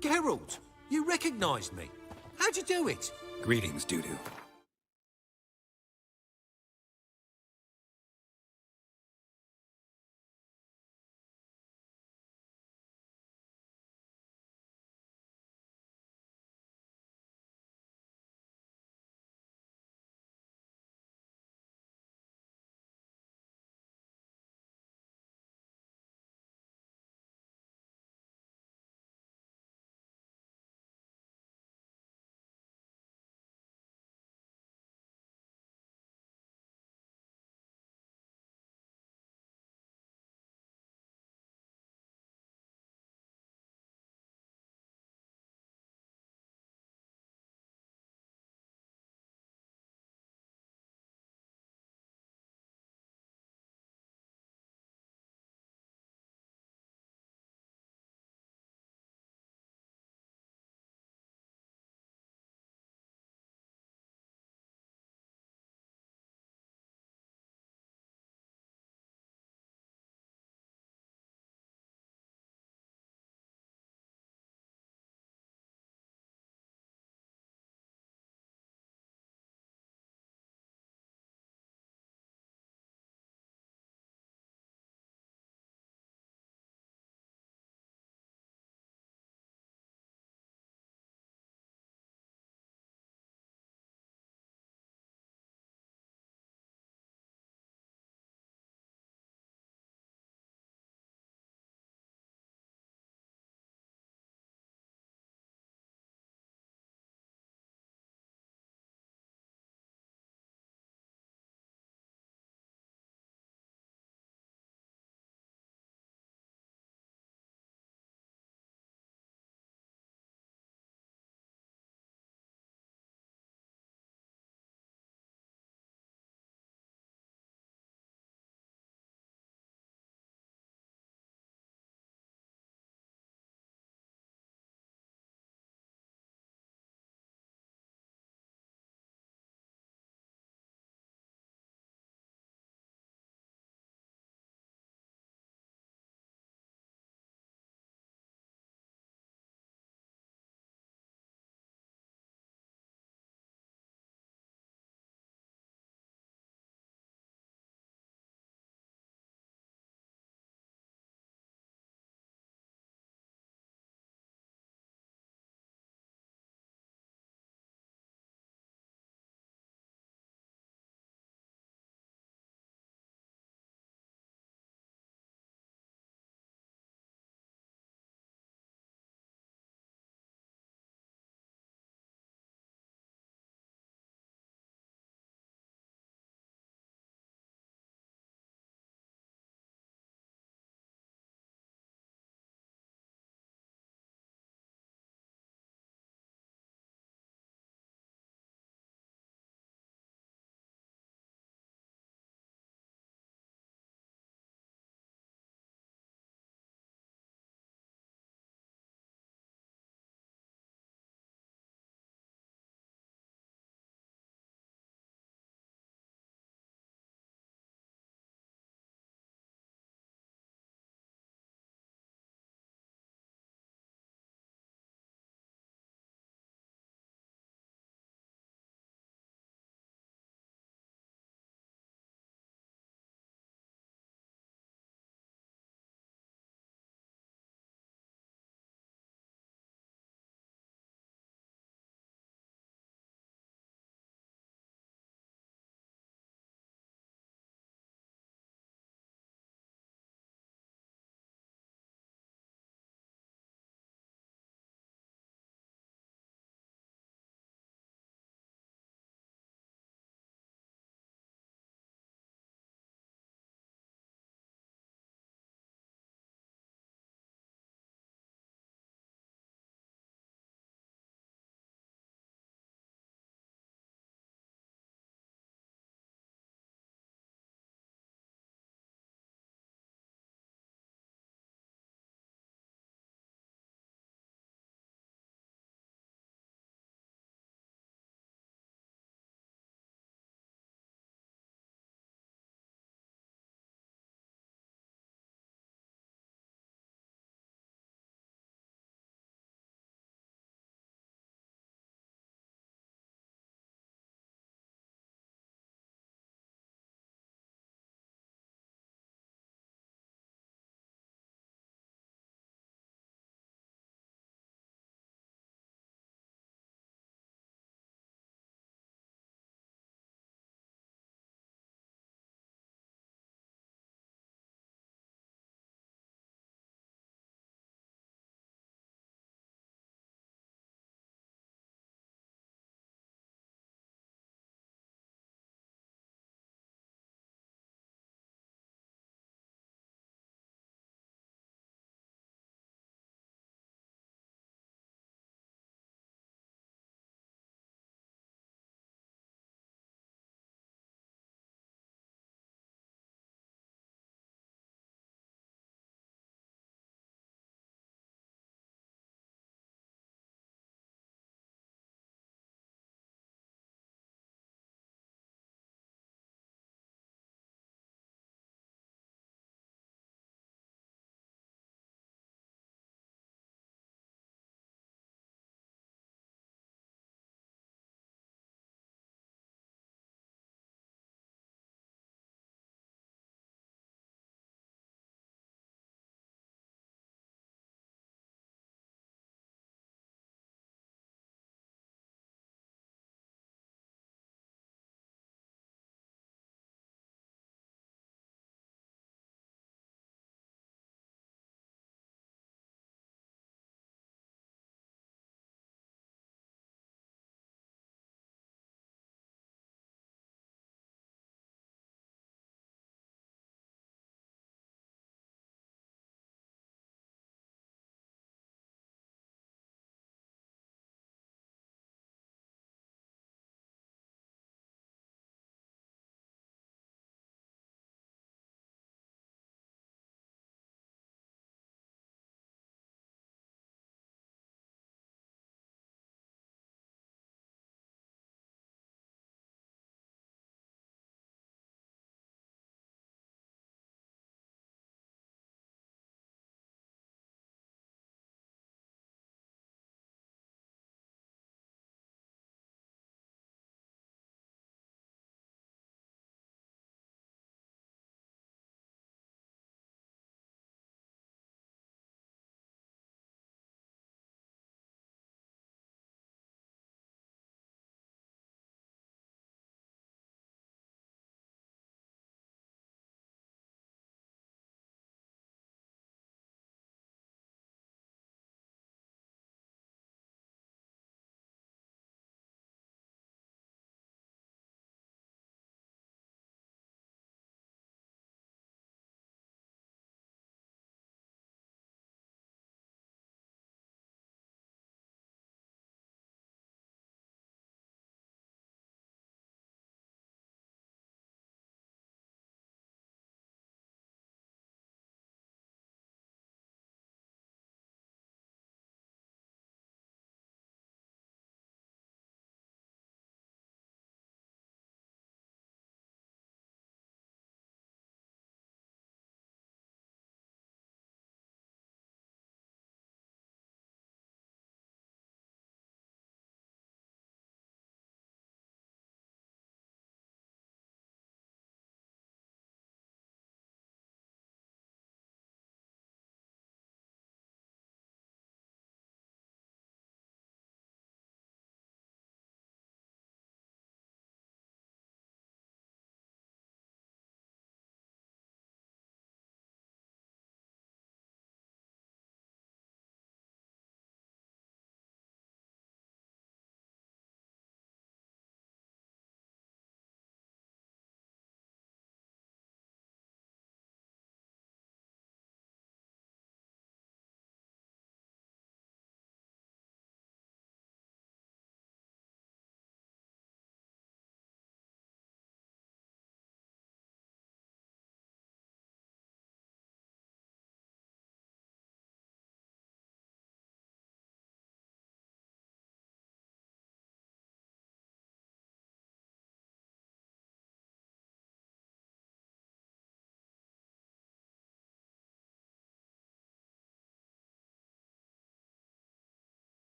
Q: Geralt, you recognised me. How'd you do it?
G: Greetings, Dudu.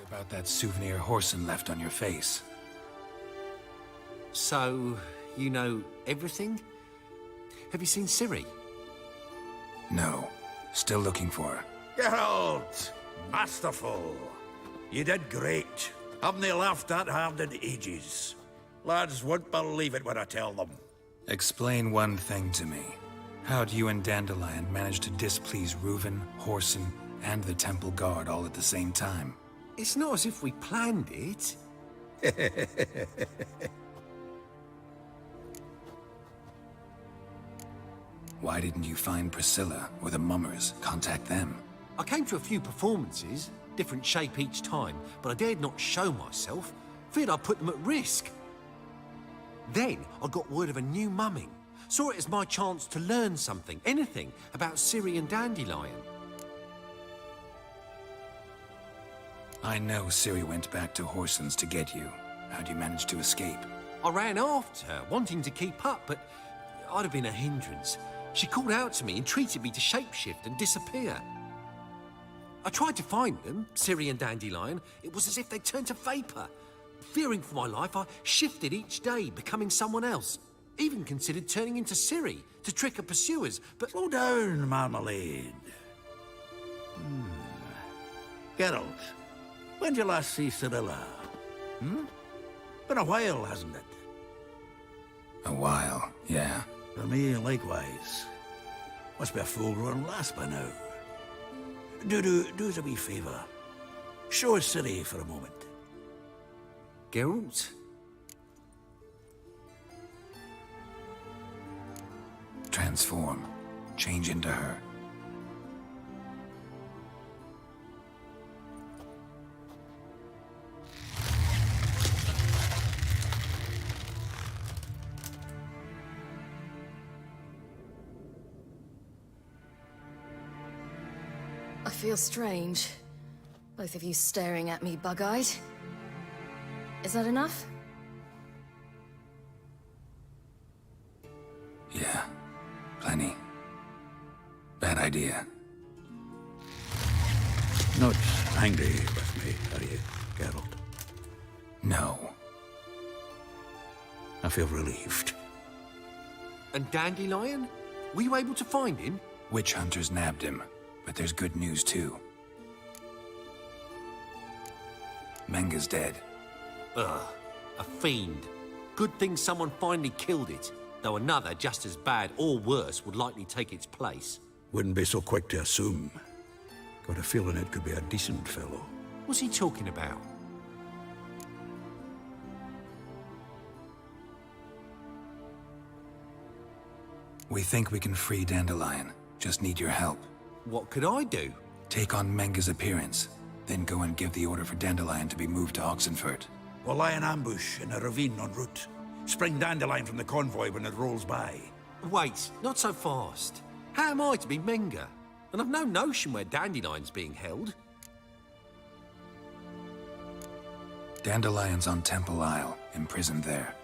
G: About that souvenir Horson left on your face.
Q: So, you know everything? Have you seen Ciri?
G: No. Still looking for her.
C: Geralt! Masterful! You did great. Haven't they laughed that hard in ages? Lads won't believe it when I tell them.
G: Explain one thing to me. How do you and Dandelion manage to displease Reuven, Horson, and the Temple Guard all at the same time?
Q: It's not as if we planned it.
G: Why didn't you find Priscilla or the Mummers? Contact them.
Q: I came to a few performances, different shape each time, but I dared not show myself. Feared I'd put them at risk. Then I got word of a new mumming. Saw it as my chance to learn something, anything, about Ciri and Dandelion.
G: I know Ciri went back to Horson's to get you. How'd you manage to escape?
Q: I ran after her, wanting to keep up, but I'd have been a hindrance. She called out to me, entreated me to shapeshift and disappear. I tried to find them, Ciri and Dandelion. It was as if they turned to vapour. Fearing for my life, I shifted each day, becoming someone else. Even considered turning into Ciri to trick her pursuers, but...
C: Slow down, Marmalade. Geralt, when did you last see Cirilla? Been a while, hasn't it?
G: A while, yeah.
C: For me, likewise. Must be a full-grown lass by now. Do us a wee favour. Show us Ciri for a moment.
Q: Geralt?
G: Transform. Change into her.
K: I feel strange. Both of you staring at me bug-eyed. Is that enough?
G: Yeah. Plenty. Bad idea.
C: Not angry with me, are you, Geralt?
G: No.
C: I feel relieved.
Q: And Dandelion? Were you able to find him?
G: Witch hunters nabbed him, but there's good news too. Menga's dead.
Q: Ugh, a fiend. Good thing someone finally killed it, though another just as bad or worse would likely take its place.
C: Wouldn't be so quick to assume. Got a feeling it could be a decent fellow.
Q: What's he talking about?
G: We think we can free Dandelion. Just need your help.
Q: What could I do?
G: Take on Menga's appearance, then go and give the order for Dandelion to be moved to Oxenfurt.
C: We'll lie in ambush in a ravine en route. Spring Dandelion from the convoy when it rolls by.
Q: Wait, not so fast. How am I to be Menga? And I've no notion where Dandelion's being held.
G: Dandelion's on Temple Isle, imprisoned there.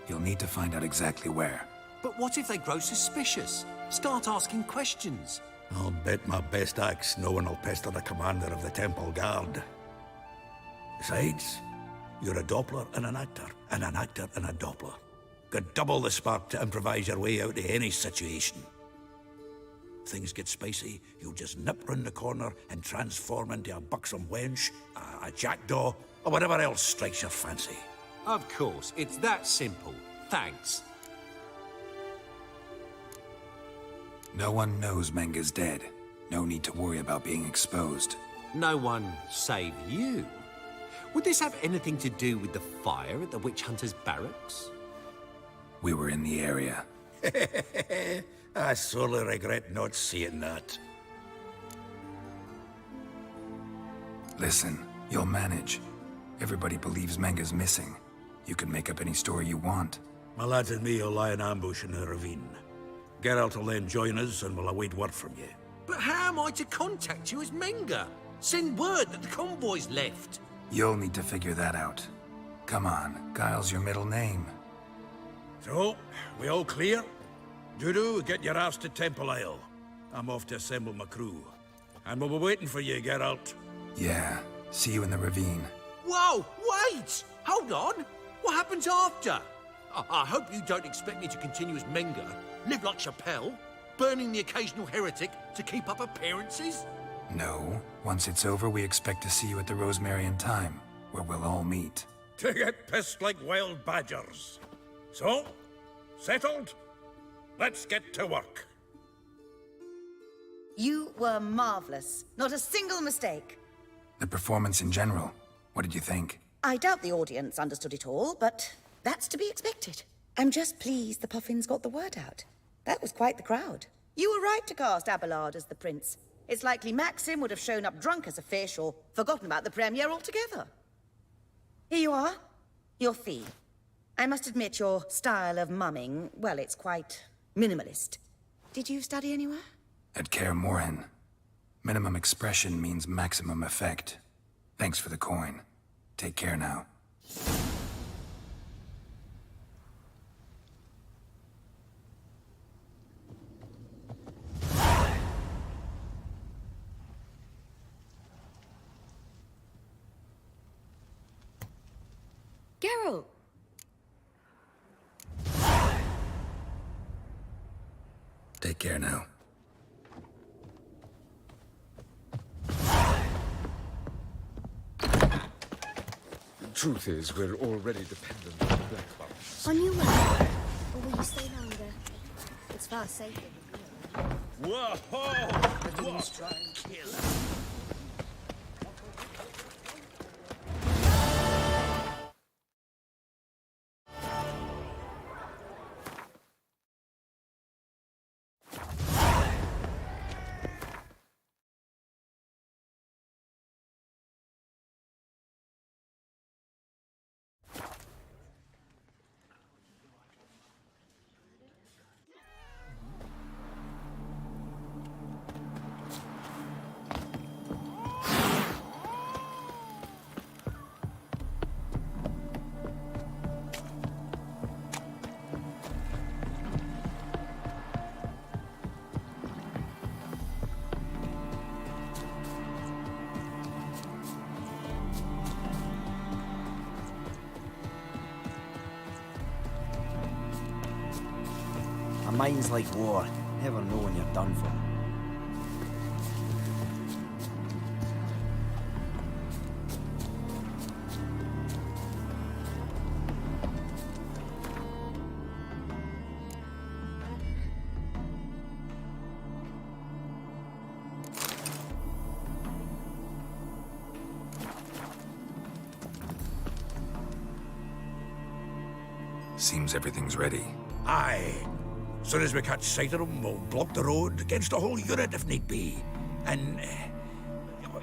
G: You'll need to find out exactly where.
Q: But what if they grow suspicious? Start asking questions?
C: I'll bet my best axe no one will pester the commander of the Temple Guard. Besides, you're a Doppler and an actor and a Doppler. Got double the spark to improvise your way out of any situation. Things get spicy, you'll just nip round the corner and transform into a buxom wench, a jackdaw, or whatever else strikes your fancy.
Q: Of course, it's that simple. Thanks.
G: No one knows Menga's dead. No need to worry about being exposed.
Q: No one save you. Would this have anything to do with the fire at the witch hunter's barracks?
G: We were in the area.
C: I sorely regret not seeing that.
G: Listen, you'll manage. Everybody believes Menga's missing. You can make up any story you want.
C: My lads and me will lie in ambush in the ravine. Geralt will then join us and we'll await word from you.
Q: But how am I to contact you as Menga? Send word that the convoy's left.
G: You'll need to figure that out. Come on, Guile's your middle name.
C: So, we all clear? Dudu, get your ass to Temple Isle. I'm off to assemble my crew. And we'll be waiting for you, Geralt.
G: Yeah, See you in the ravine.
Q: Whoa, wait! Hold on! What happens after? I hope you don't expect me to continue as Menger, live like Chappelle, burning the occasional heretic to keep up appearances?
G: No. Once it's over, we expect to see you at the Rosemary and Thyme, where we'll all meet.
N: To get pissed like wild badgers. So, settled? Let's get to work.
M: You were marvelous. Not a single mistake.
G: The performance in general, what did you think?
M: I doubt the audience understood it all, but that's to be expected. I'm just pleased the Puffins got the word out. That was quite the crowd. You were right to cast Abelard as the prince. It's likely Maxim would have shown up drunk as a fish or forgotten about the premiere altogether. Here you are. Your fee. I must admit your style of mumming, well, it's quite minimalist. Did you study anywhere?
G: At Kaer Morhen. Minimum expression means maximum effect. Thanks for the coin. Take care now.
D: Geralt!
G: Take care now.
S: The truth is, we're already dependent on the Black Box.
O: On your way? Or will you stay longer? It's far safer.
N: Whoa!
B: Let's try and kill her. A mind's like war. Never know when you're done for.
G: Seems everything's ready.
N: Aye. Soon as we catch sight of them, we'll block the road against a whole unit if need be. And,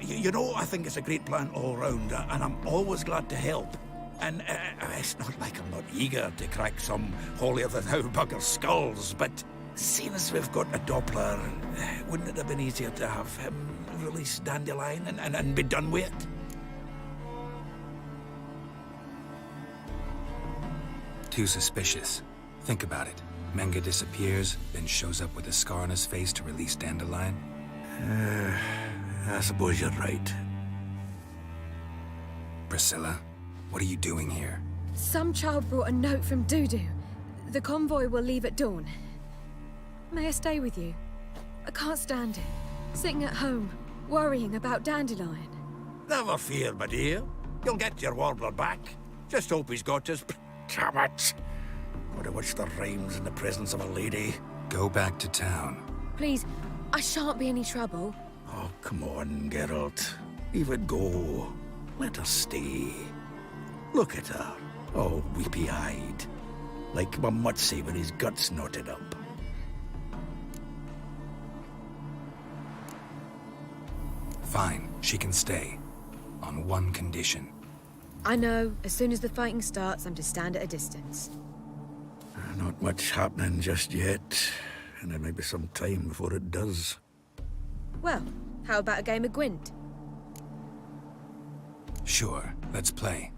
N: you know, I think it's a great plan all round, and I'm always glad to help. And it's not like I'm not eager to crack some holier-than-thou bugger's skulls, but seeing as we've got a Doppler, wouldn't it have been easier to have him release Dandelion and be done with it?
G: Too suspicious. Think about it. Menga disappears, then shows up with a scar on his face to release Dandelion.
N: I suppose you're right.
G: Priscilla, what are you doing here?
D: Some child brought a note from Dudu. The convoy will leave at dawn. May I stay with you? I can't stand it. Sitting at home, worrying about Dandelion.
N: Never fear, my dear. You'll get your warbler back. Just hope he's got his... Damn it! Would have wished the rhymes in the presence of a lady.
G: Go back to town.
D: Please, I shan't be any trouble.
N: Oh, come on, Geralt. Leave it go. Let her stay. Look at her, all weepy-eyed. Like Mamutsi with his guts knotted up.
G: Fine, she can stay. On one condition.
D: I know, as soon as the fighting starts, I'm to stand at a distance.
N: Not much happening just yet, and there may be some time before it does.
D: Well, how about a game of Gwent?
G: Sure, let's play.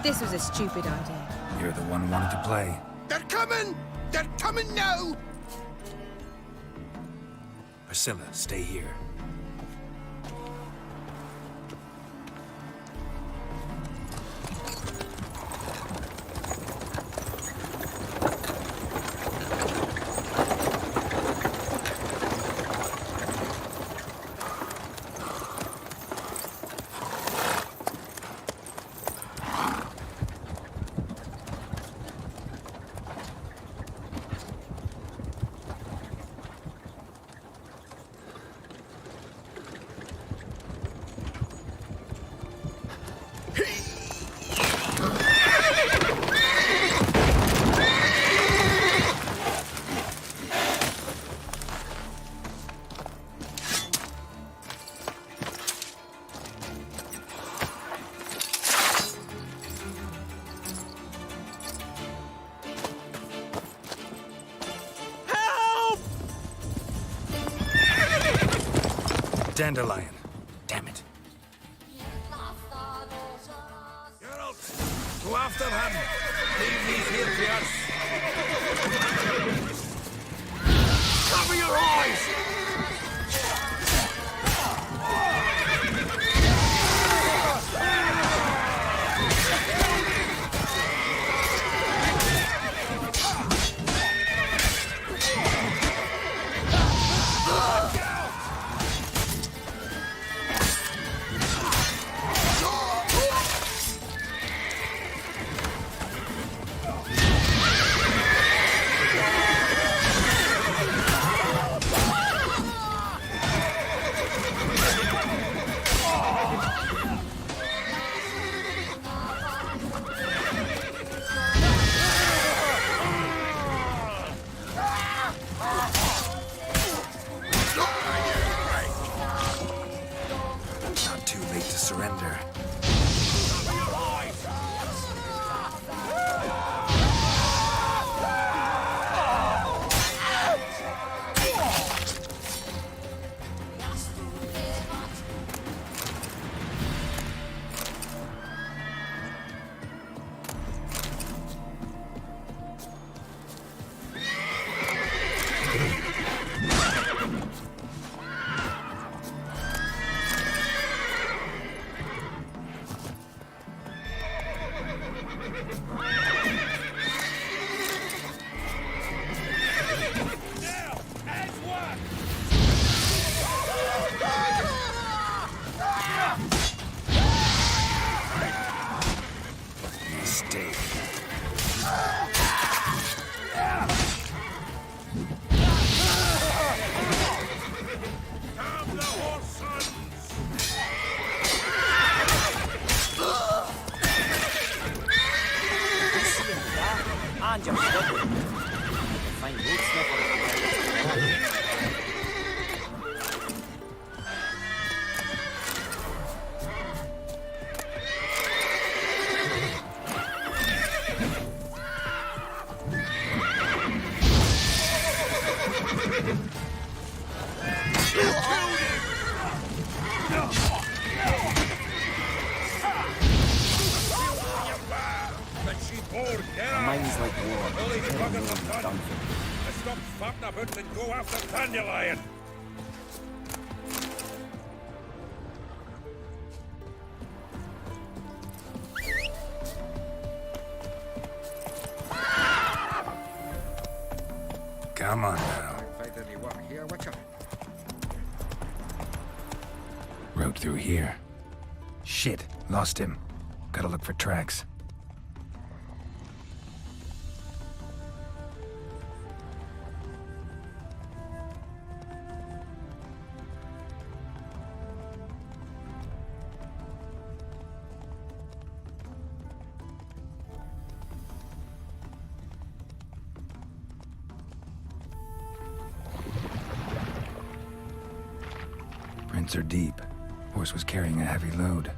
D: This was a stupid idea.
G: You're the one who wanted to play.
C: They're coming! They're coming now!
G: Priscilla, stay here. Dandelion. Damn it.
N: Geralt, go after him. Leave me here for us. Cover your eyes!
G: Not too late to surrender. Mistake.
T: Mine's like war. Done for.
N: Stop farting about and go after Dandelion.
G: Come on now. Road through here. Shit, lost him. Gotta look for tracks. Prints are deep. Horse was carrying a heavy load.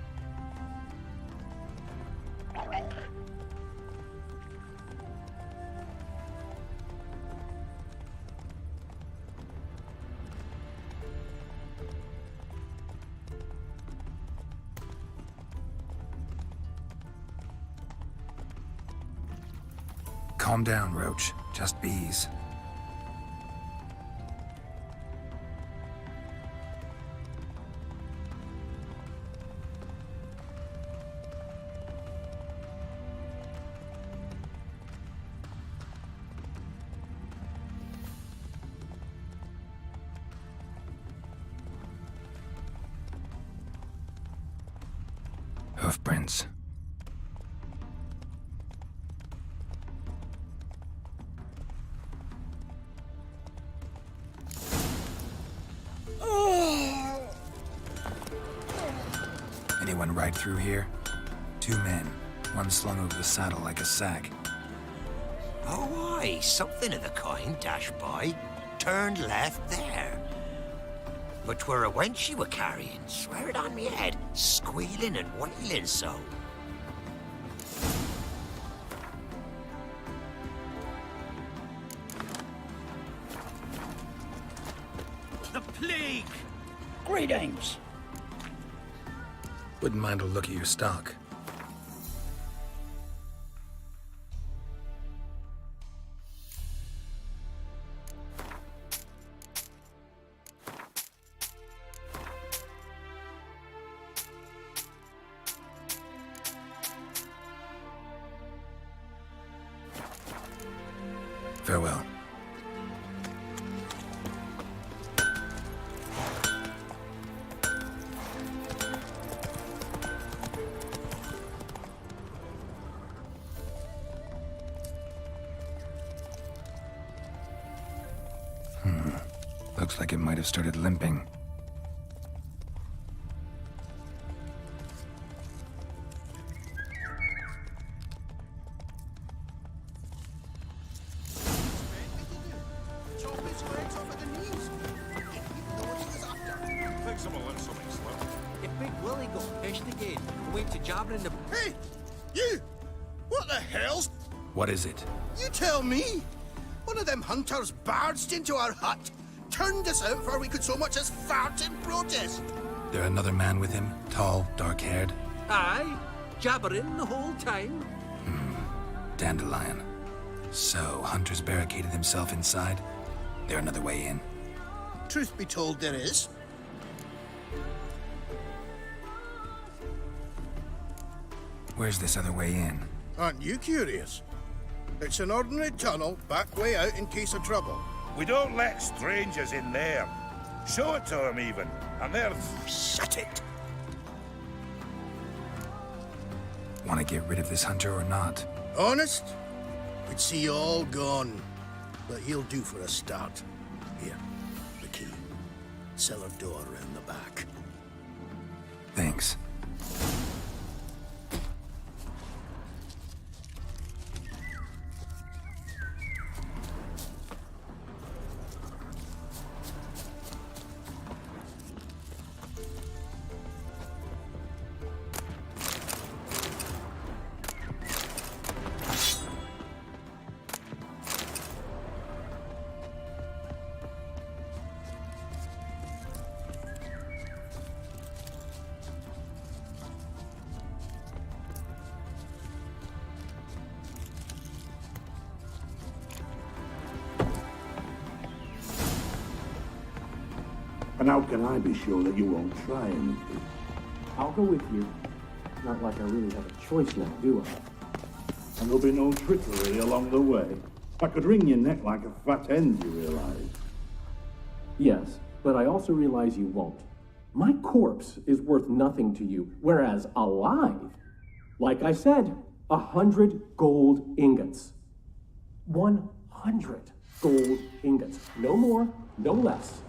G: Calm down, Roach. Just bees. Hoofprints. Anyone ride through here? 2 men. One slung over the saddle like a sack.
B: Oh, aye, something of the kind dashed by. Turned left there. But 'twere a wench you were carrying, swear it on me head, squealing and wailing so.
N: The plague!
L: Greetings.
G: Wouldn't mind a look at your stock. Farewell. Looks like it might have started limping.
C: Hey! You! What the hell's...
G: What is it?
C: You tell me! One of them hunters barged into our hut, turned us out before we could so much as fart in protest.
G: There another man with him? Tall, dark-haired?
Q: Aye, jabbering the whole time.
G: Dandelion. So, Hunter's barricaded himself inside? There another way in?
C: Truth be told, there is.
G: Where's this other way in?
C: Aren't you curious? It's an ordinary tunnel, back way out in case of trouble.
J: We don't let strangers in there. Show it to them, even. And they're...
C: Shut it!
G: Want to get rid of this hunter or not?
C: Honest? We'd see you all gone. But he'll do for a start. Here, the key. Cellar door around the back.
G: Thanks.
T: And how can I be sure that you won't try anything?
V: I'll go with you. Not like I really have a choice now, do I?
T: And there'll be no trickery along the way. I could wring your neck like a fat hen, you realize?
V: Yes, but I also realize you won't. My corpse is worth nothing to you, whereas alive, like I said, 100 gold ingots. 100 gold ingots. No more, no less.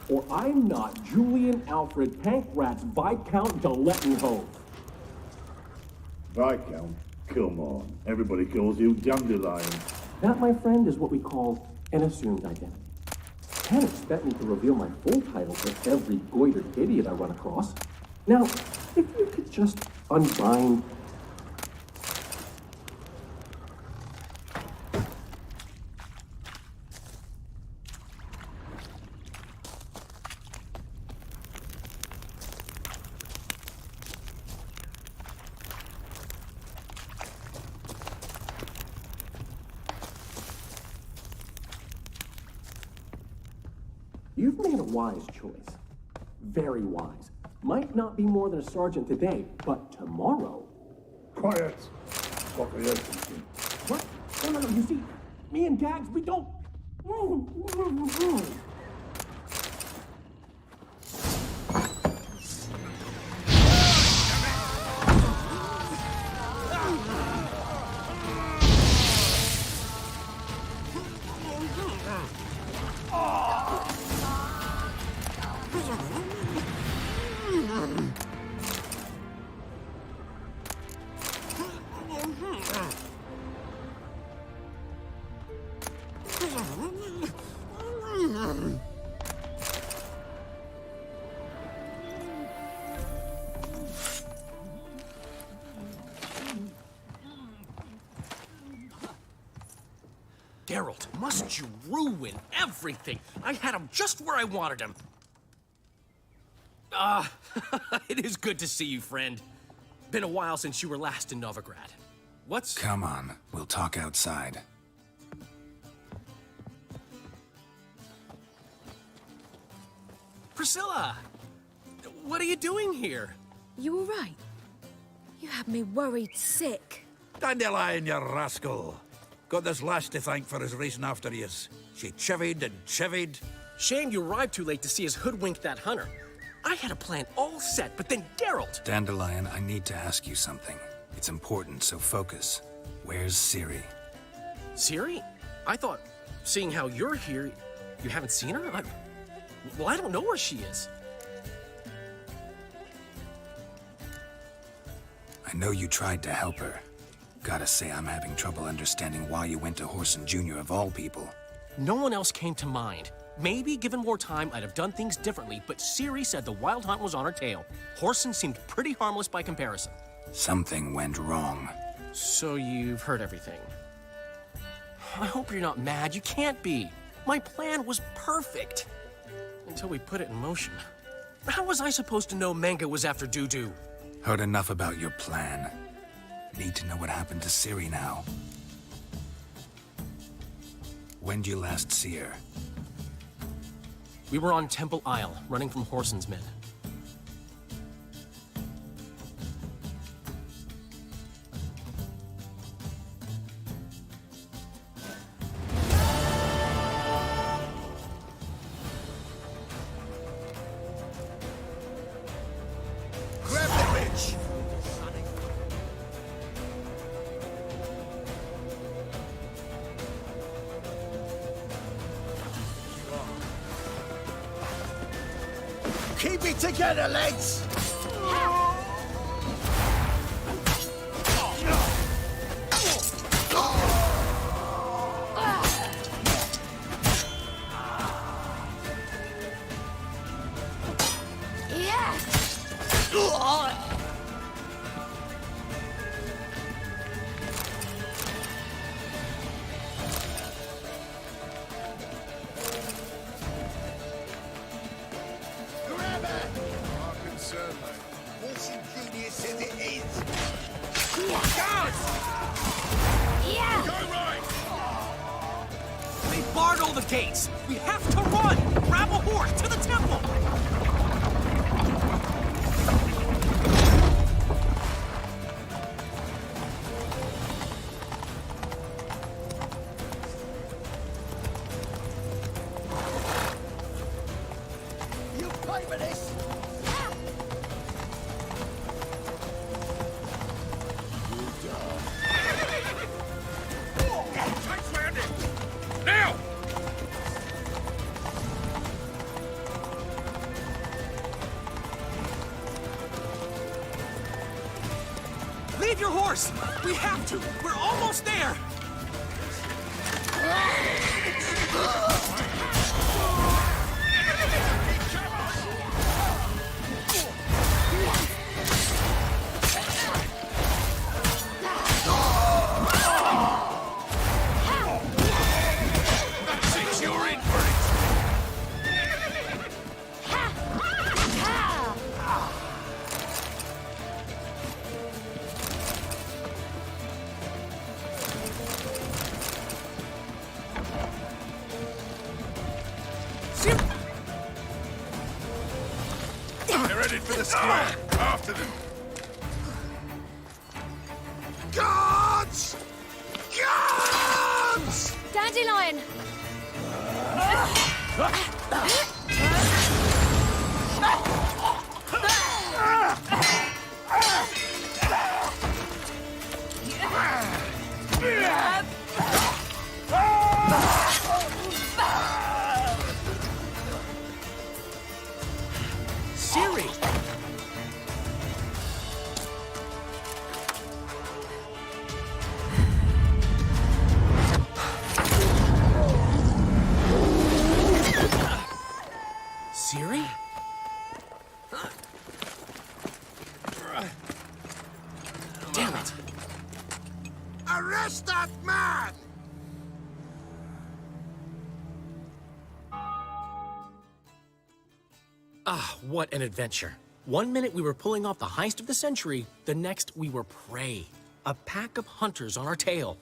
V: Or I'm not Julian Alfred Pankratz Viscount de Lettenhove.
T: Viscount? Come on. Everybody calls you Dandelion.
V: That, my friend, is what we call an assumed identity. Can't expect me to reveal my full title to every goitered idiot I run across. Now, if you could just unbind... You've made a wise choice. Very wise. Might not be more than a sergeant today, but tomorrow...
T: Quiet! What the urgency?
V: What? No, you see, me and Gags, we don't...
E: Geralt, must you ruin everything? I had him just where I wanted him. It is good to see you, friend. Been a while since you were last in Novigrad. What's...
G: Come on, we'll talk outside.
E: Priscilla! What are you doing here?
D: You all right? You had me worried sick.
N: Dandelion, you rascal. Got this lass to thank for his racing after yous. She chivied and chivied.
E: Shame you arrived too late to see us hoodwink that hunter. I had a plan all set, but then Geralt!
G: Dandelion, I need to ask you something. It's important, so focus. Where's Ciri?
E: Ciri? I thought, seeing how you're here, you haven't seen her? Well, I don't know where she is.
G: I know you tried to help her. Gotta say, I'm having trouble understanding why you went to Whoreson Jr. of all people.
E: No one else came to mind. Maybe, given more time, I'd have done things differently, but Ciri said the Wild Hunt was on her tail. Whoreson seemed pretty harmless by comparison.
G: Something went wrong.
E: So you've heard everything. I hope you're not mad. You can't be. My plan was perfect. Until we put it in motion. How was I supposed to know Manga was after Dudu?
G: Heard enough about your plan. Need to know what happened to Ciri now. When'd you last see her?
E: We were on Temple Isle, running from Whoreson's men.
C: Grab the bitch! Keep it together, lads!
E: They barred all the gates! We have to run! Grab a horse to the temple!
C: You pay for this!
E: Now! Leave your horse! We have to! We're almost there!
C: That's it, you're in for it! After them! Guards! Guards!
D: Dandelion!
E: Ciri! Ciri? Damn it!
C: Arrest that man!
E: Ah, what an adventure. 1 minute we were pulling off the heist of the century, the next we were prey. A pack of hunters on our tail.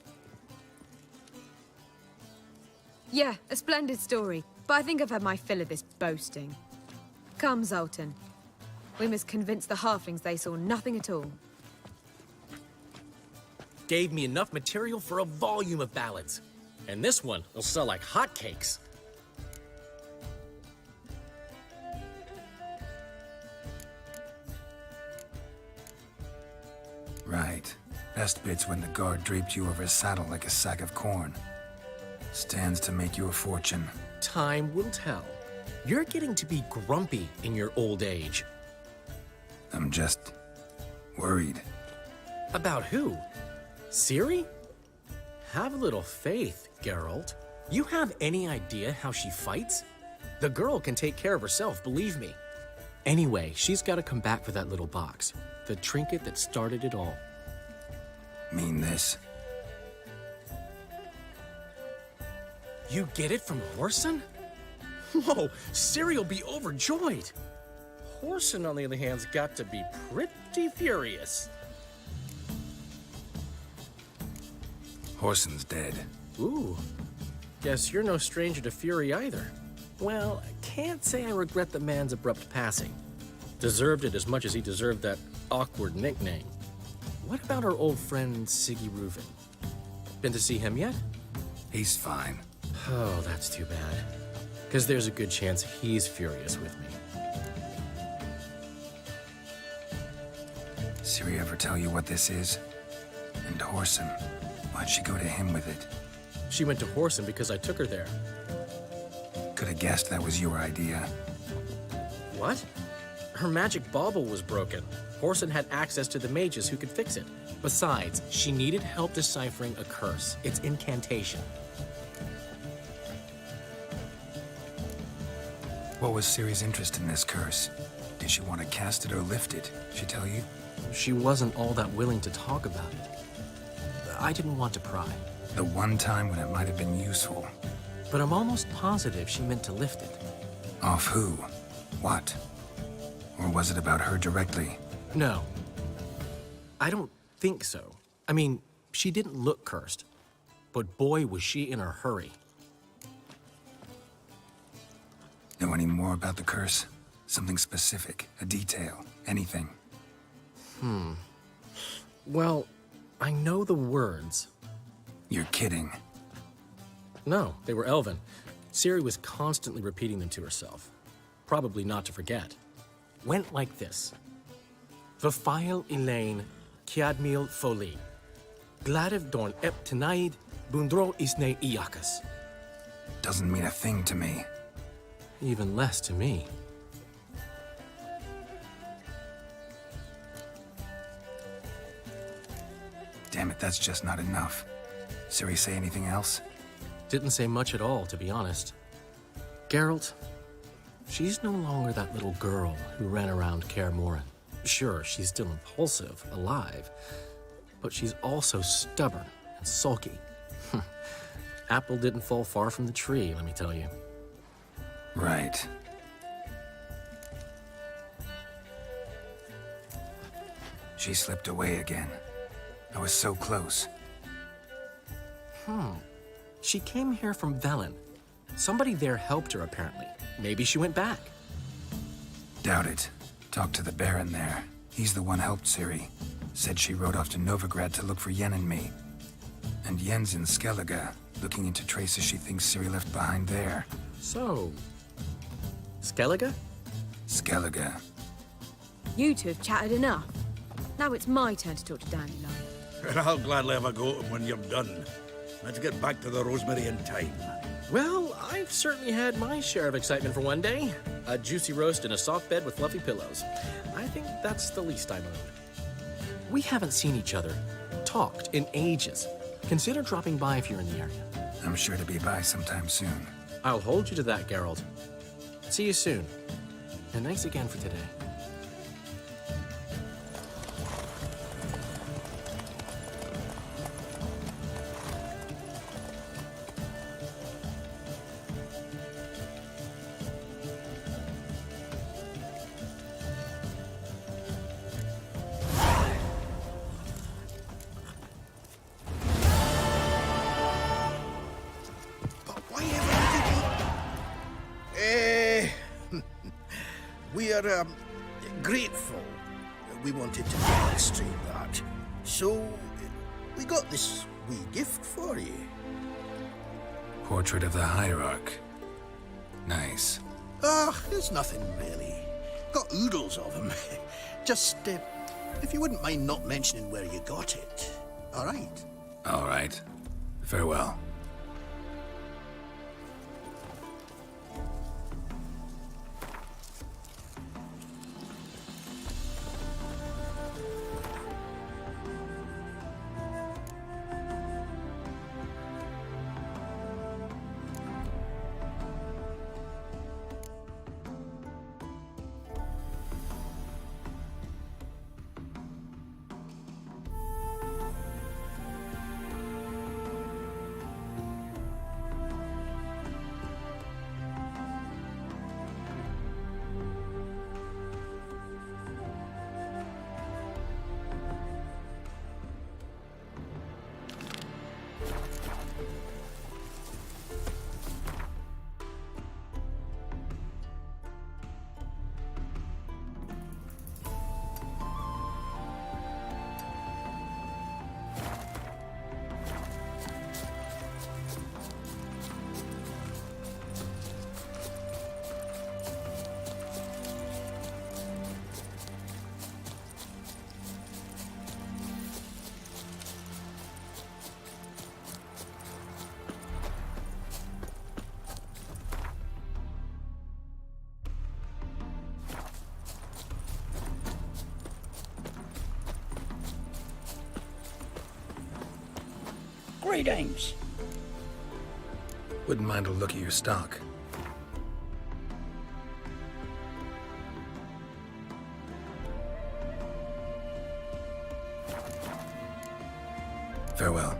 D: Yeah, a splendid story. But I think I've had my fill of this boasting. Come, Zoltan. We must convince the halflings they saw nothing at all.
E: Gave me enough material for a volume of ballads. And this one will sell like hotcakes.
G: Right. Best bit's when the guard draped you over his saddle like a sack of corn. Stands to make you a fortune.
E: Time will tell. You're getting to be grumpy in your old age.
G: I'm just worried.
E: About who? Ciri? Have a little faith, Geralt. You have any idea how she fights? The girl can take care of herself, believe me. Anyway, she's got to come back for that little box. The trinket that started it all.
G: Mean this?
E: You get it from Whoreson? Whoa, Ciri will be overjoyed. Whoreson, on the other hand's got to be pretty furious.
G: Whoreson's dead.
E: Ooh, guess you're no stranger to fury either. Well, I can't say I regret the man's abrupt passing. Deserved it as much as he deserved that awkward nickname. What about our old friend Siggy Reuven? Been to see him yet?
G: He's fine.
E: Oh, that's too bad. Because there's a good chance he's furious with me.
G: Ciri ever tell you what this is? And Whoreson, why'd she go to him with it?
E: She went to Whoreson because I took her there.
G: Could have guessed that was your idea.
E: What? Her magic bauble was broken. Whoreson had access to the mages who could fix it. Besides, she needed help deciphering a curse. It's incantation.
G: What was Ciri's interest in this curse? Did she want to cast it or lift it? She tell you?
E: She wasn't all that willing to talk about it. I didn't want to pry.
G: The one time when it might have been useful.
E: But I'm almost positive she meant to lift it.
G: Off who? What? Or was it about her directly?
E: No. I don't think so. I mean, she didn't look cursed. But boy, was she in a hurry.
G: Know any more about the curse? Something specific, a detail, anything?
E: Well, I know the words.
G: You're kidding.
E: No, they were Elven. Ciri was constantly repeating them to herself. Probably not to forget. Went like this. Vafile Elaine, Kiadmil Foli. Gladev Dorn Ep Tenaid, Bundro Isne Iakas.
G: Doesn't mean a thing to me.
E: Even less to me.
G: Damn it, that's just not enough. Ciri say anything else?
E: Didn't say much at all, to be honest. Geralt, she's no longer that little girl who ran around Kaer Morhen. Sure, she's still impulsive, alive, but she's also stubborn and sulky. Apple didn't fall far from the tree, let me tell you.
G: Right. She slipped away again. I was so close.
E: She came here from Velen. Somebody there helped her, apparently. Maybe she went back.
G: Doubt it. Talked to the Baron there. He's the one helped Ciri. Said she rode off to Novigrad to look for Yen and me. And Yen's in Skellige, looking into traces she thinks Ciri left behind there.
E: So... Skellige?
G: Skellige.
D: You two have chatted enough. Now it's my turn to talk to Dandelion.
N: And I'll gladly have a go at him when you're done. Let's get back to the Rosemary in time.
E: Well, I've certainly had my share of excitement for one day. A juicy roast in a soft bed with fluffy pillows. I think that's the least I'm owed. We haven't seen each other, talked in ages. Consider dropping by if you're in the area.
G: I'm sure to be by sometime soon.
E: I'll hold you to that, Geralt. See you soon. And thanks again for today.
C: We're grateful. We wanted to demonstrate that. So, we got this wee gift for you.
G: Portrait of the Hierarch. Nice.
C: There's nothing really. Got oodles of them. Just, if you wouldn't mind not mentioning where you got it. All right?
G: All right. Farewell.
L: Greetings.
G: Wouldn't mind a look at your stock. Farewell.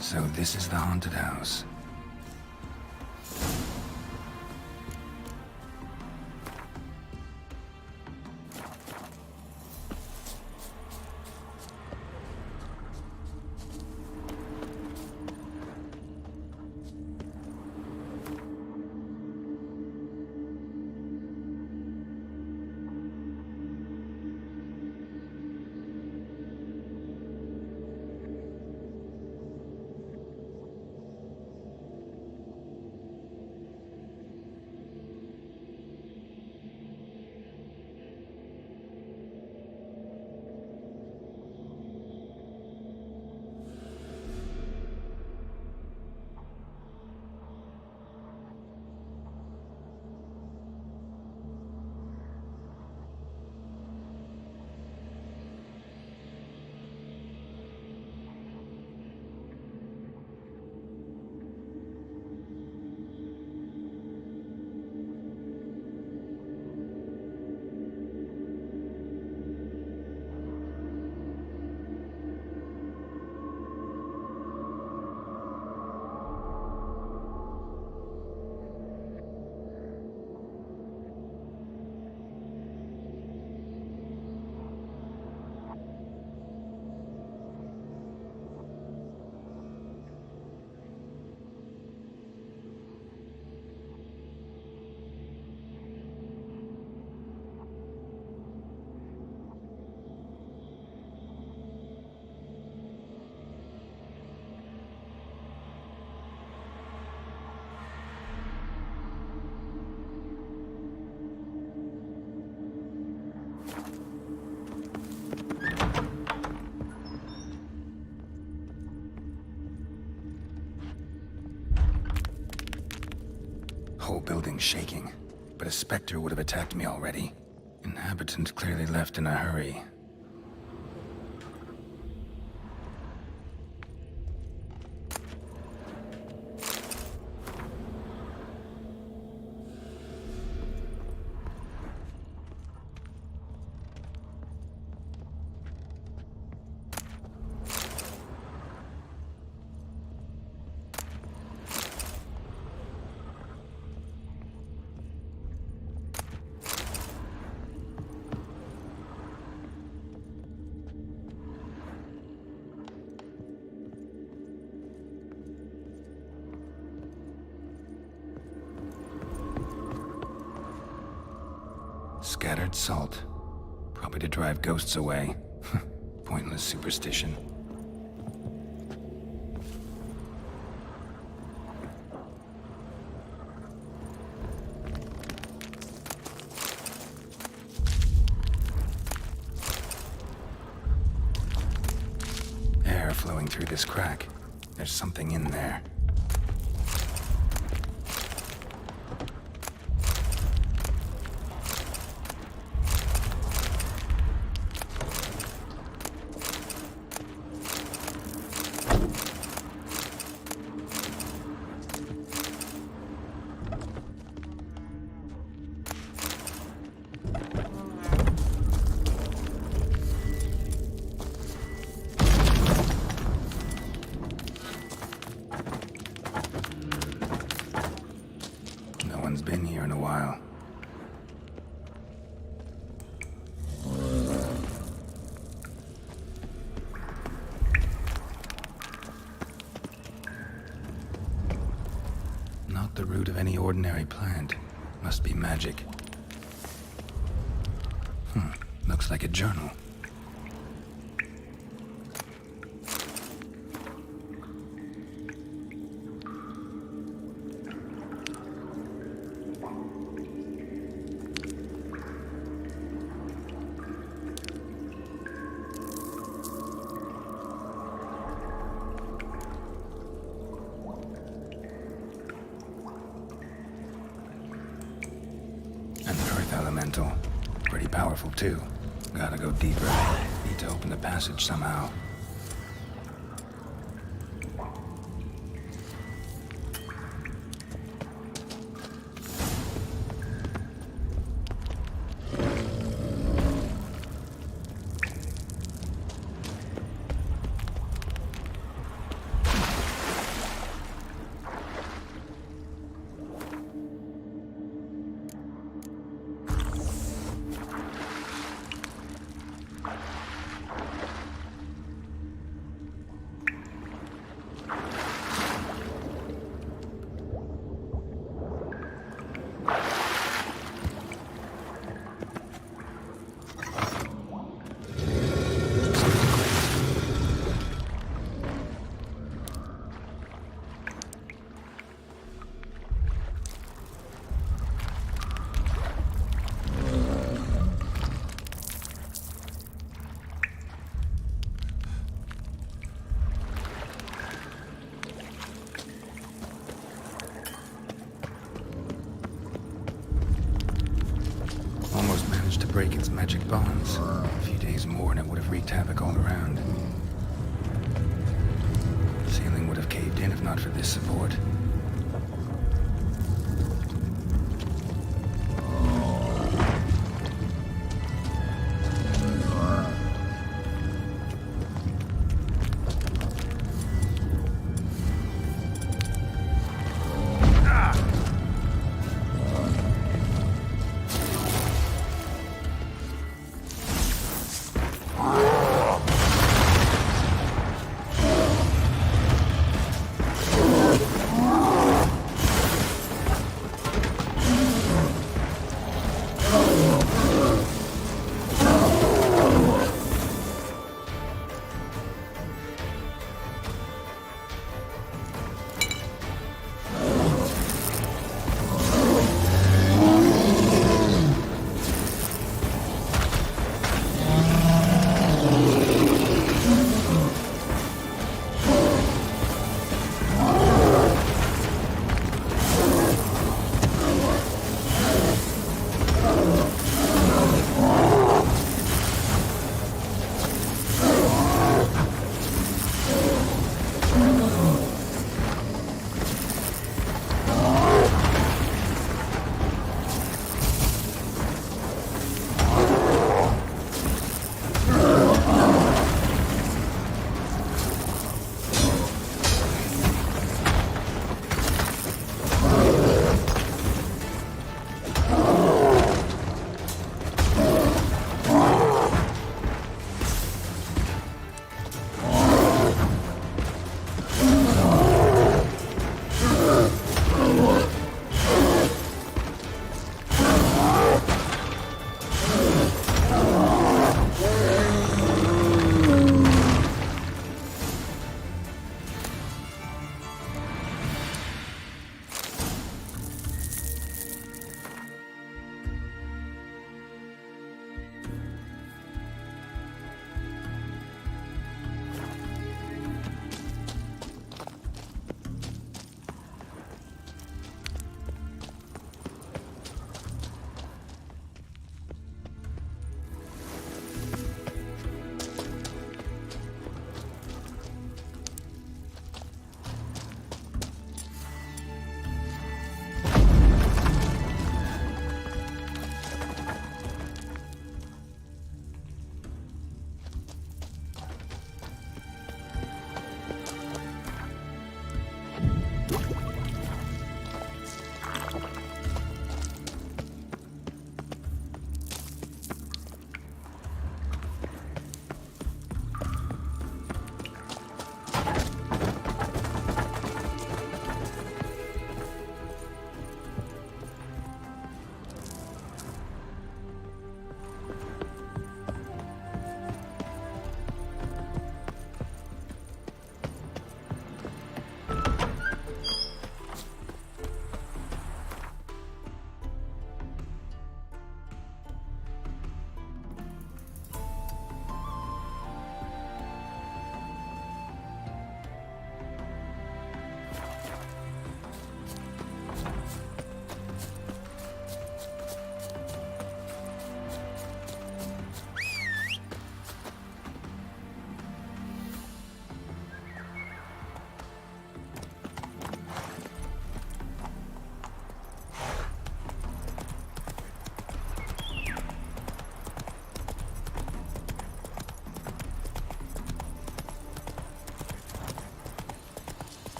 G: So this is the haunted house. Everything's shaking, but a specter would have attacked me already. Inhabitant clearly left in a hurry. Scattered salt. Probably to drive ghosts away. Pointless superstition. Air flowing through this crack. There's something in there. Been here in a while. Not the root of any ordinary plant. Must be magic. Looks like a journal. Elemental. Pretty powerful, too. Gotta go deeper. Need to open the passage somehow. To break its magic bonds. A few days more and it would have wreaked havoc all around. The ceiling would have caved in if not for this support.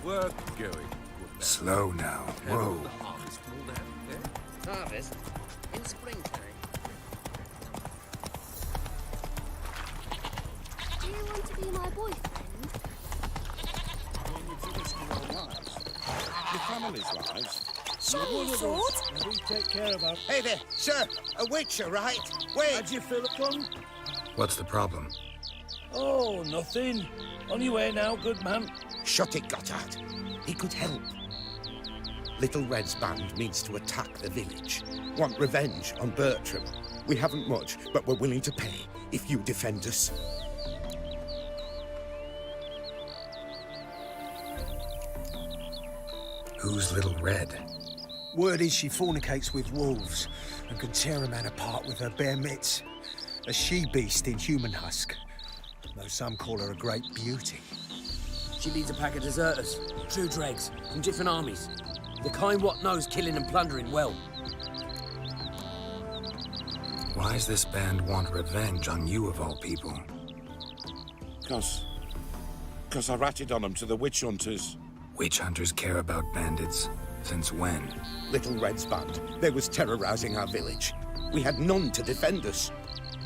Q: work going, good man.
G: Slow now. Whoa.
Q: The harvest all down there.
F: Harvest? In springtime?
H: Do you want to be my boyfriend?
C: Your family's lives.
H: Sword?
C: And we take care of our...
B: Hey there, sir. A witcher, right? Wait.
C: How'd you feel it from?
G: What's the problem?
L: Oh, nothing. On your way now, good man.
U: Shut it, Gotthard. He could help. Little Red's band means to attack the village. Want revenge on Bertram. We haven't much, but we're willing to pay if you defend us.
G: Who's Little Red?
R: Word is she fornicates with wolves and can tear a man apart with her bare mitts. A she-beast in human husk. Though some call her a great beauty.
F: She leads a pack of deserters, true dregs, from different armies. The kind what knows killing and plundering well.
G: Why's this band want revenge on you of all people?
J: Cause I ratted on them to the witch hunters.
G: Witch hunters care about bandits? Since when?
U: Little Red's band. They was terrorizing our village. We had none to defend us.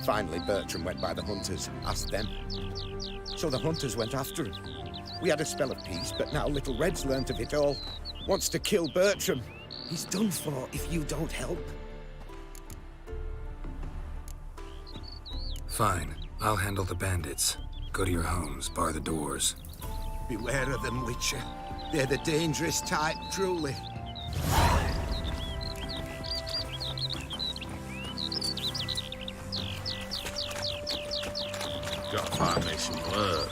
U: Finally, Bertram went by the hunters, asked them. So the hunters went after him. We had a spell of peace, but now Little Red's learnt of it all. Wants to kill Bertram. He's done for if you don't help.
G: Fine. I'll handle the bandits. Go to your homes, bar the doors.
U: Beware of them, Witcher. They're the dangerous type, truly.
J: Gotta find me some work.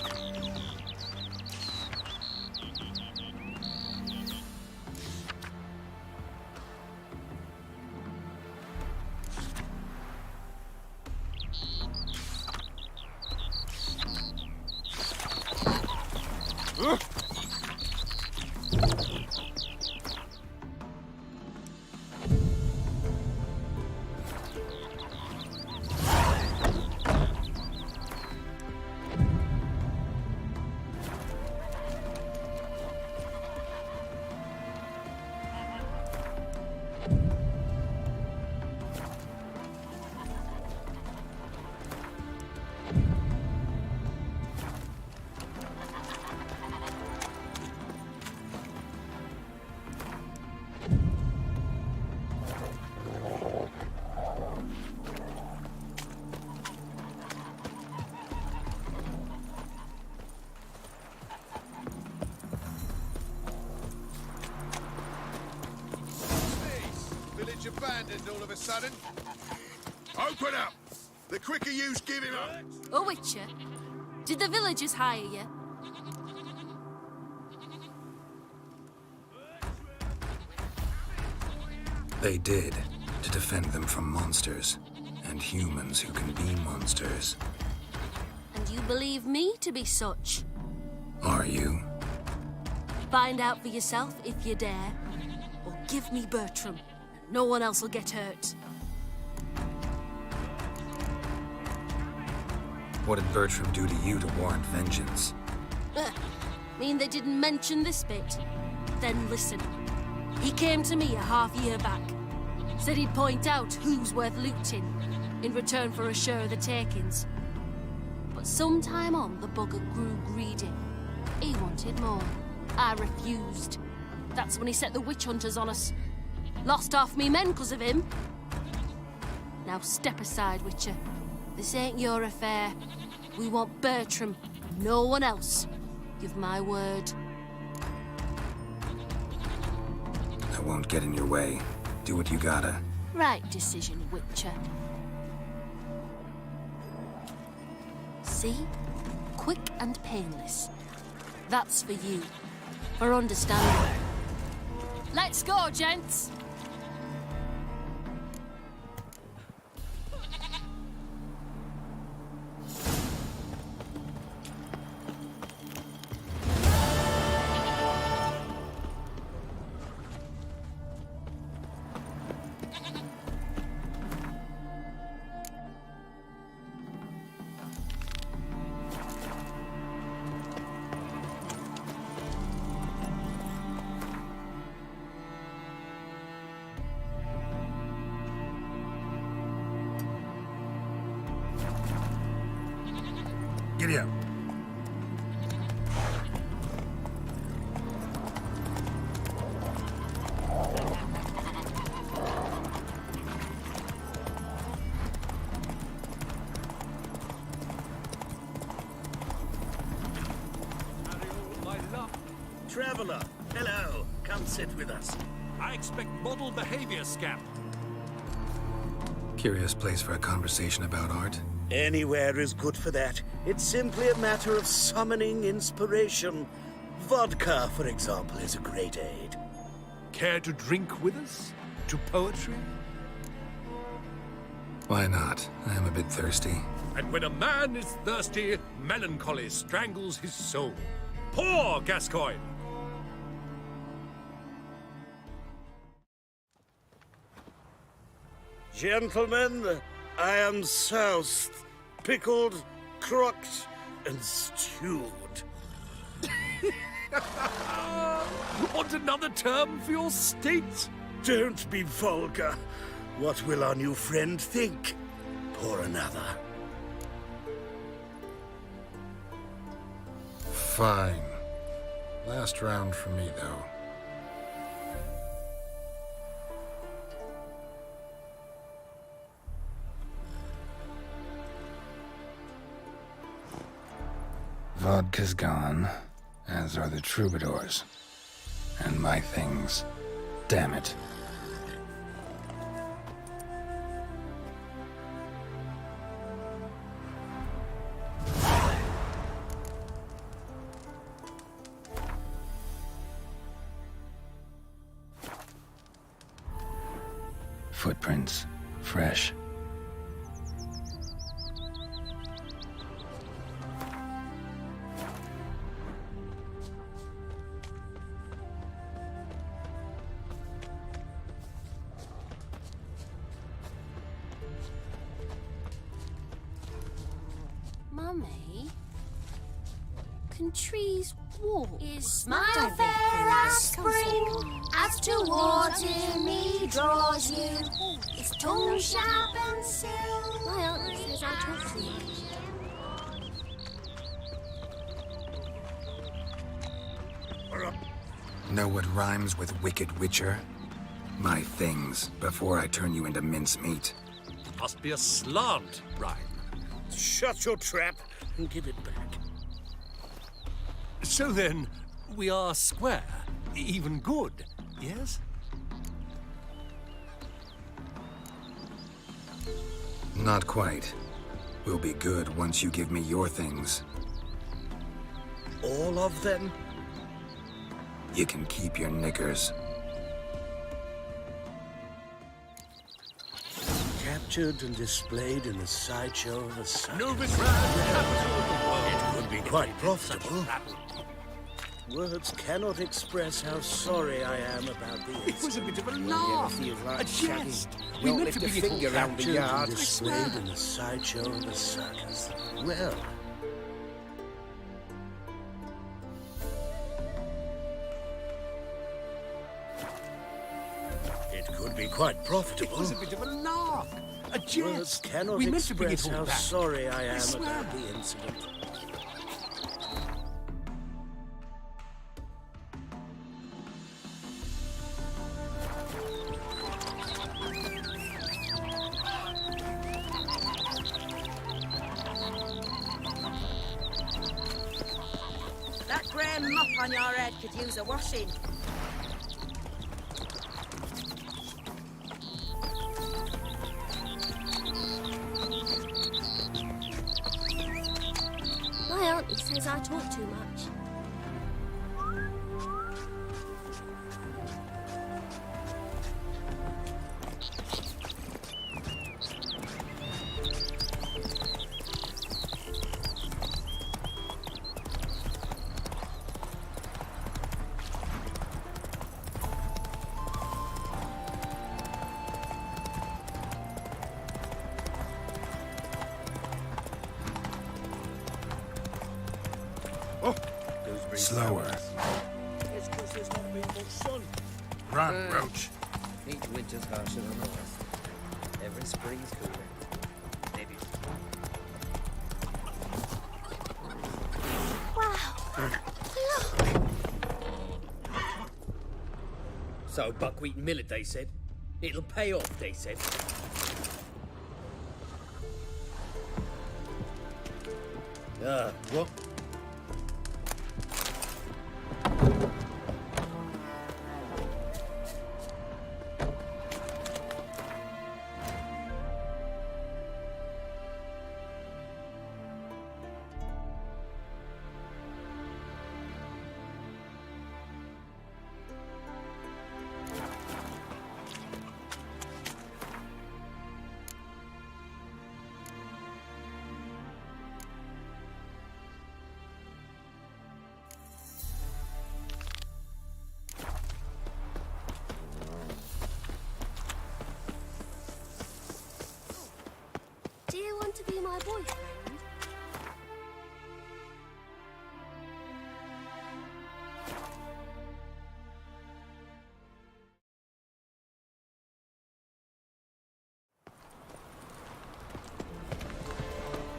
C: Abandoned all of a sudden. Open up! The quicker yous give him up.
A: Oh, Witcher, did the villagers hire you?
G: They did, to defend them from monsters, and humans who can be monsters.
A: And you believe me to be such?
G: Are you?
A: Find out for yourself if you dare, or give me Bertram. No one else will get hurt.
G: What did Bertram do to you to warrant vengeance?
A: Mean they didn't mention this bit? Then listen. He came to me a half-year back. Said he'd point out who's worth looting, in return for a share of the takings. But sometime on, the bugger grew greedy. He wanted more. I refused. That's when he set the witch hunters on us. Lost half me men because of him. Now step aside, Witcher. This ain't your affair. We want Bertram, no one else. Give my word.
G: I won't get in your way. Do what you gotta.
A: Right decision, Witcher. See? Quick and painless. That's for you. For understanding. Let's go, gents!
N: Giddy up.
C: Traveler, hello. Come sit with us.
Q: I expect model behavior, Scamp.
G: Curious place for a conversation about art.
C: Anywhere is good for that. It's simply a matter of summoning inspiration. Vodka, for example, is a great aid.
Q: Care to drink with us? To poetry?
G: Why not? I am a bit thirsty.
Q: And when a man is thirsty, melancholy strangles his soul. Pour, Gascoigne!
C: Gentlemen, I am soused, pickled, crocked, and stewed.
Q: Want another term for your state?
C: Don't be vulgar. What will our new friend think? Pour another.
G: Fine. Last round for me, though. Vodka's gone, as are the troubadours. And my things. Damn it. Footprints. Fresh.
H: Mummy, can trees walk?
I: Is smile fair as spring, as towards me draws you. Its tongue sharp and silver.
H: My aunt says I talk too much.
G: Know what rhymes with wicked witcher? My things, before I turn you into mincemeat.
Q: Must be a slant rhyme.
C: Shut your trap and give it back.
Q: So then, we are square, even good, yes?
G: Not quite. We'll be good once you give me your things.
C: All of them?
G: You can keep your knickers.
C: Captured and displayed in the sideshow of a sun.
Q: Novus capital.
C: It would be quite profitable. Words cannot express how sorry I am about the
Q: It was a bit of a
C: incident.
Q: laugh,
C: Like
Q: a jest.
C: shagging.
Q: We
C: Not
Q: meant to
C: lift
Q: be
C: a
Q: little
C: finger around the
Q: captured
C: yard.
Q: and
C: Displayed in the sideshow of a circus. Well, it could be quite profitable.
Q: It was a bit of a laugh, a
C: Words
Q: jest.
C: cannot
Q: We meant to bring
C: express
Q: it all
C: how
Q: back.
C: sorry I
Q: I
C: am
Q: swear.
C: about the incident.
P: That grey mop on your head could use a washing.
H: My auntie says I talk too much.
G: Slower.
C: It's 'cause there's not been much sun.
G: Run, Roach.
F: Each winter's harsher than the last. Every spring's cooler. Maybe. So buckwheat and millet, they said. It'll pay off, they said. What?
H: Do you want to be my boyfriend?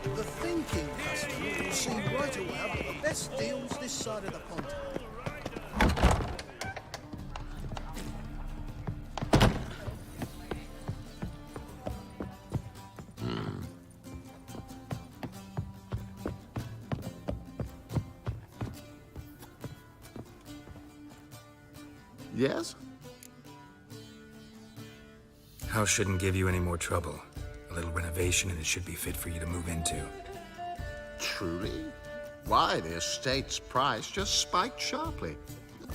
R: The thinking customer will see right away I've got the best deals this side of the pond.
J: Yes?
G: House shouldn't give you any more trouble. A little renovation and it should be fit for you to move into.
J: Truly? Why, the estate's price just spiked sharply.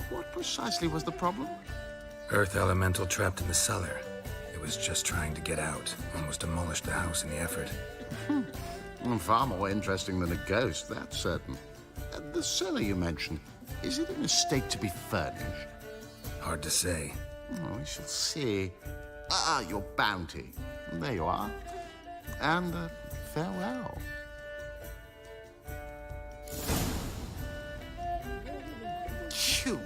J: What precisely was the problem?
G: Earth elemental trapped in the cellar. It was just trying to get out. Almost demolished the house in the effort.
J: Far more interesting than a ghost, that's certain. The cellar you mentioned, is it in a state to be furnished?
G: Hard to say.
J: We shall see. Ah, your bounty. There you are. And farewell. You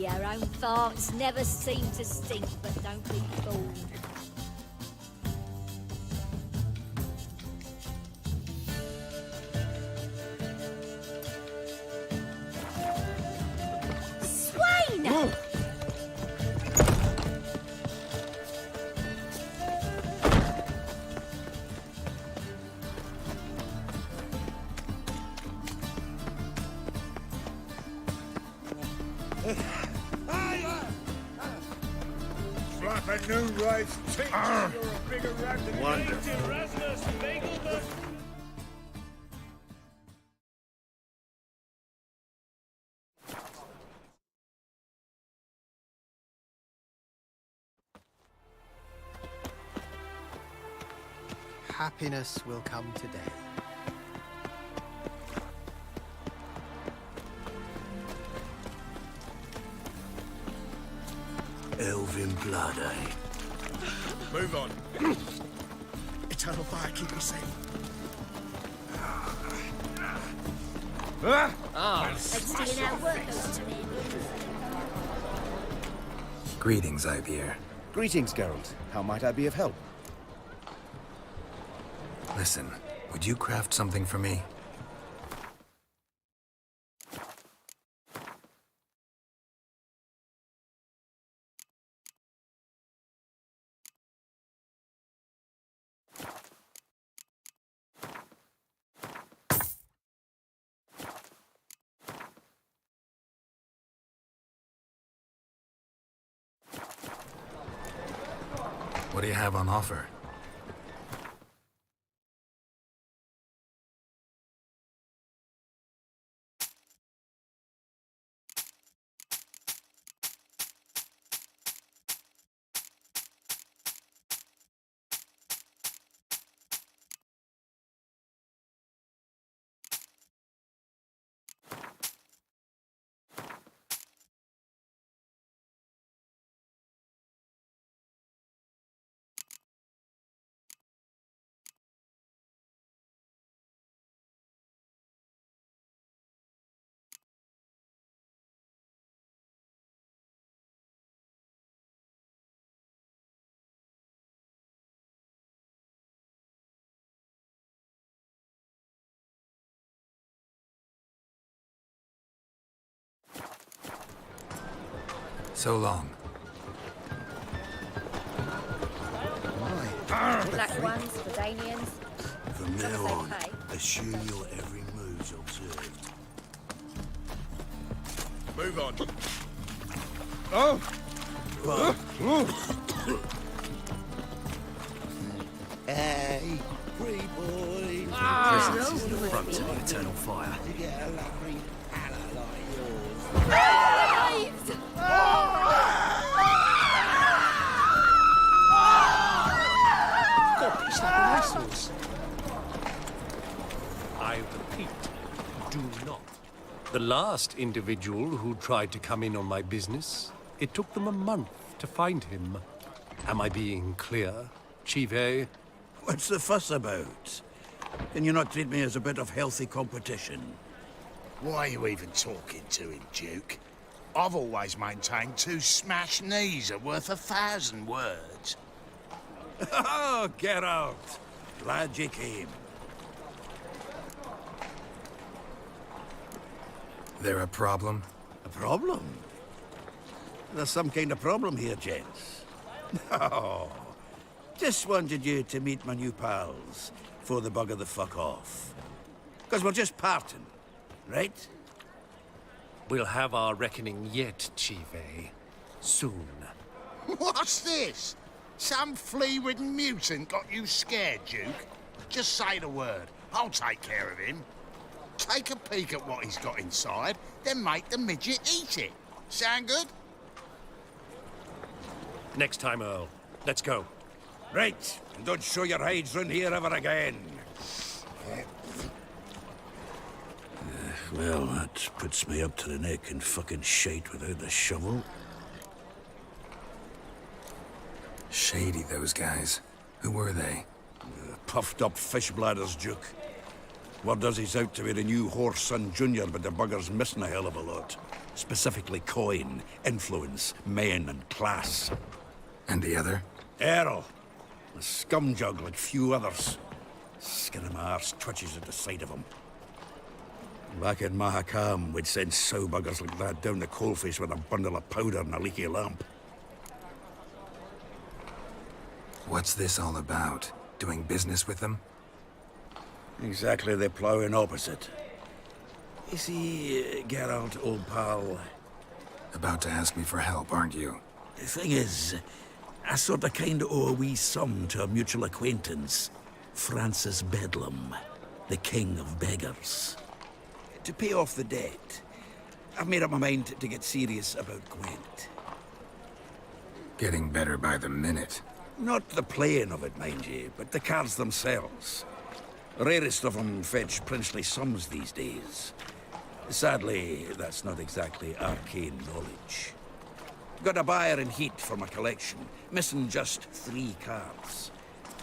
I: Your own farts never seem to stink, but don't be fooled. Swain!
C: Like a new race teacher, you're a bigger rat than
J: Wonderful.
C: Erasmus Nagelberg.
R: Happiness will come today.
B: Elven blood, eh?
C: Move on. Eternal fire, keep me safe.
I: Stealing our work goes to me.
G: Greetings, Ivier.
U: Greetings, Geralt. How might I be of help?
G: Listen, would you craft something for me? What do you have on offer? So long.
O: Black ones, Jordanians.
C: From
O: As long
C: now
O: as
C: on,
O: they pay.
C: assume your every move's observed.
J: Move on. Oh!
C: Hey, free boy.
B: Prisoners is the front to eternal fire.
C: To get a lovely palla like yours.
Q: I repeat, do not. The last individual who tried to come in on my business, it took them a month to find him. Am I being clear, Chive?
N: What's the fuss about? Can you not treat me as a bit of healthy competition?
C: Why are you even talking to him, Duke? I've always maintained 2 smashed knees are worth 1,000 words.
N: Oh, get out! Glad you came.
G: There a problem?
N: A problem? There's some kind of problem here, gents. No. Just wanted you to meet my new pals before they bugger the fuck off. Because we're just parting, right?
Q: We'll have our reckoning yet, Chive. Soon.
C: What's this? Some flea-ridden mutant got you scared, Duke? Just say the word. I'll take care of him. Take a peek at what he's got inside, then make the midget eat it. Sound good?
Q: Next time, Earl. Let's go.
N: Right. And don't show your hides round here ever again. Well, that puts me up to the neck in fucking shite without the shovel.
G: Shady, those guys. Who were they?
N: Puffed up fish bladders, Duke. Word does he's out to be the new Horse Son Jr., but the bugger's missing a hell of a lot. Specifically coin, influence, men, and class.
G: And the other?
N: Errol. A scumjug like few others. Skin of my arse twitches at the sight of him. Back in Mahakam, we'd send sow buggers like that down the coalface with a bundle of powder and a leaky lamp.
G: What's this all about? Doing business with them?
N: Exactly the ploughing opposite. You see, Geralt, old pal...
G: About to ask me for help, aren't you?
N: The thing is, I sort of kinda owe a wee sum to a mutual acquaintance. Francis Bedlam, the king of beggars. To pay off the debt, I've made up my mind to get serious about Gwent.
G: Getting better by the minute.
N: Not the playing of it, mind you, but the cards themselves. The rarest of them fetch princely sums these days. Sadly, that's not exactly arcane knowledge. Got a buyer in heat for my collection, missing just 3 cards.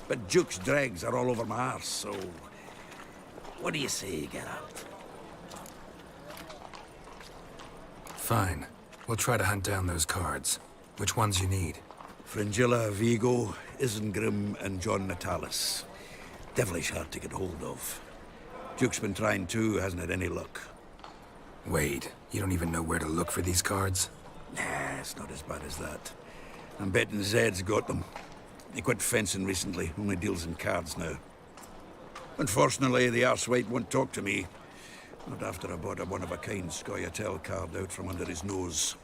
N: But Duke's dregs are all over my arse, so... What do you say, Geralt?
G: Fine. We'll try to hunt down those cards. Which ones you need?
N: Fringilla, Vigo, Isengrim, and John Natalis. Devilish hard to get hold of. Duke's been trying too, hasn't had any luck.
G: Wait, you don't even know where to look for these cards?
N: Nah, it's not as bad as that. I'm betting Zed's got them. He quit fencing recently, only deals in cards now. Unfortunately, the arsewite won't talk to me. Not after I bought a one-of-a-kind Scoia'tael card out from under his nose.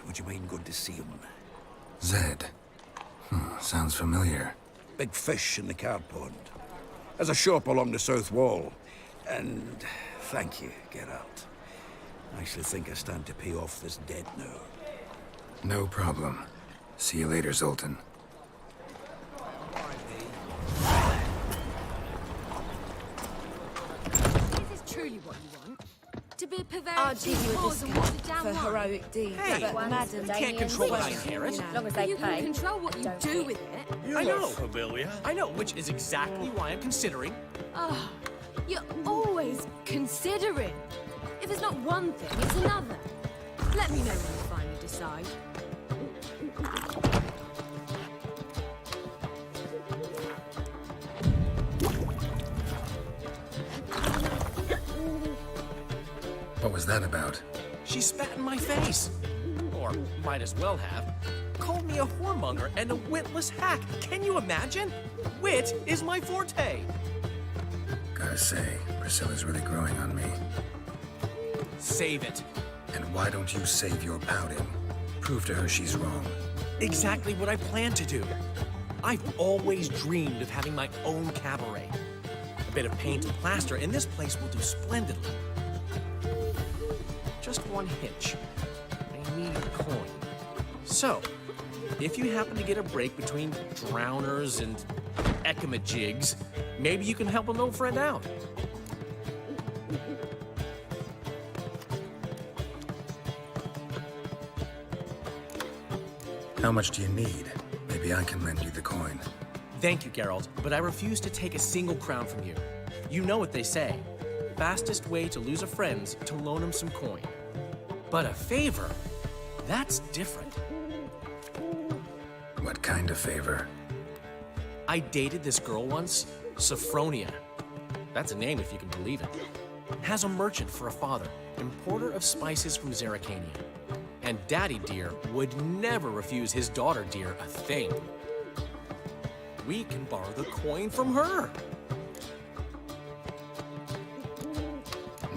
N: Would you mind going to see him?
G: Zed. Sounds familiar.
N: Big fish in the card pond. Has a shop along the south wall. And thank you, Geralt. I actually think I stand to pay off this debt now.
G: No problem. See you later, Zoltan.
D: Is this truly what you want? To be a purveyor
P: I'll
D: of
P: give you a
D: cause and water
P: discount
D: down
P: for
D: wine?
P: heroic deeds,
A: Hey,
P: but madam,
A: you can't control what I inherit.
O: As long as they
D: You
O: pay.
D: can control what you
O: Don't
D: do
O: care.
D: with it.
A: I know.
J: familiar.
A: I know, which is exactly why I'm considering.
D: Oh, you're always considering. If it's not one thing, it's another. Let me know when you finally decide.
G: What was that about?
A: She spat in my face.
E: or might as well have, called me a whoremonger and a witless hack. Can you imagine? Wit is my forte.
G: Gotta say, Priscilla's really growing on me.
E: Save it.
G: And why don't you save your pouting? Prove to her she's wrong.
E: Exactly what I plan to do. I've always dreamed of having my own cabaret. A bit of paint and plaster, and this place will do splendidly. Just one hitch. I need a coin. So, if you happen to get a break between drowners and ecamajigs, maybe you can help an old friend out.
G: How much do you need? Maybe I can lend you the coin.
E: Thank you, Geralt, but I refuse to take a single crown from you. You know what they say. Fastest way to lose a friend's to loan him some coin. But a favor? That's different.
G: What kind of favor?
E: I dated this girl once, Sophronia. That's a name if you can believe it. Has a merchant for a father, importer of spices from Zerrikania. And Daddy Dear would never refuse his daughter Dear a thing. We can borrow the coin from her.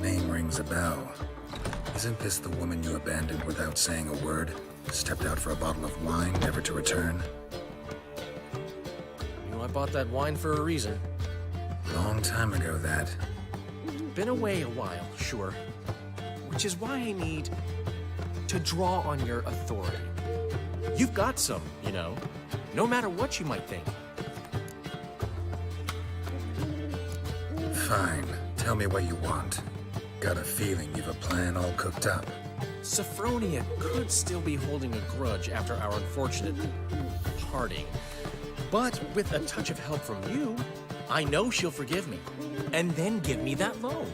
G: Name rings a bell. Isn't this the woman you abandoned without saying a word? Stepped out for a bottle of wine, never to return?
E: You know, I bought that wine for a reason.
G: Long time ago, that.
E: Been away a while, sure. Which is why I need to draw on your authority. You've got some, you know, no matter what you might think.
G: Fine. Tell me what you want. Got a feeling you've a plan all cooked up.
E: Sophronia could still be holding a grudge after our unfortunate parting. But with a touch of help from you, I know she'll forgive me, and then give me that loan.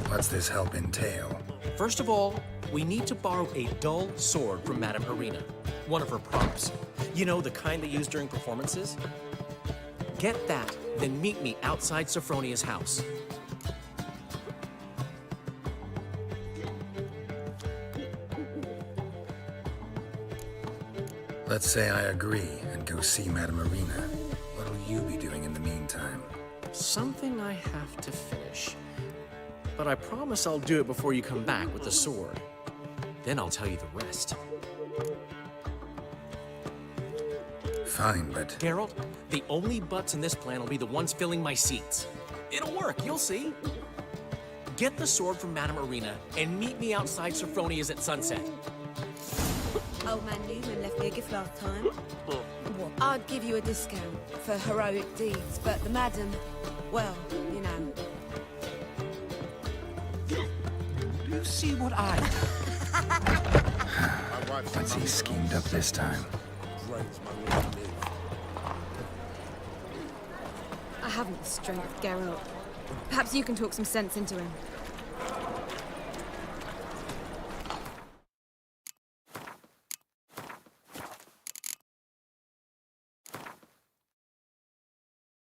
G: What's this help entail?
E: First of all, we need to borrow a dull sword from Madame Irina, one of her props. You know, the kind they use during performances? Get that, then meet me outside Sophronia's house.
G: Let's say I agree and go see Madame Irina. What'll you be doing in the meantime?
E: Something I have to finish. But I promise I'll do it before you come back with the sword. Then I'll tell you the rest.
G: Fine, but...
E: Geralt, the only butts in this plan will be the ones filling my seats. It'll work, you'll see. Get the sword from Madame Irina and meet me outside Sophronia's at sunset.
P: Old man Newman left me a gift last time. What? I'd give you a discount for heroic deeds, but the madam, well, you know.
E: Do you see what I...
G: What's he schemed up this time?
D: I haven't the strength, Geralt. Perhaps you can talk some sense into him.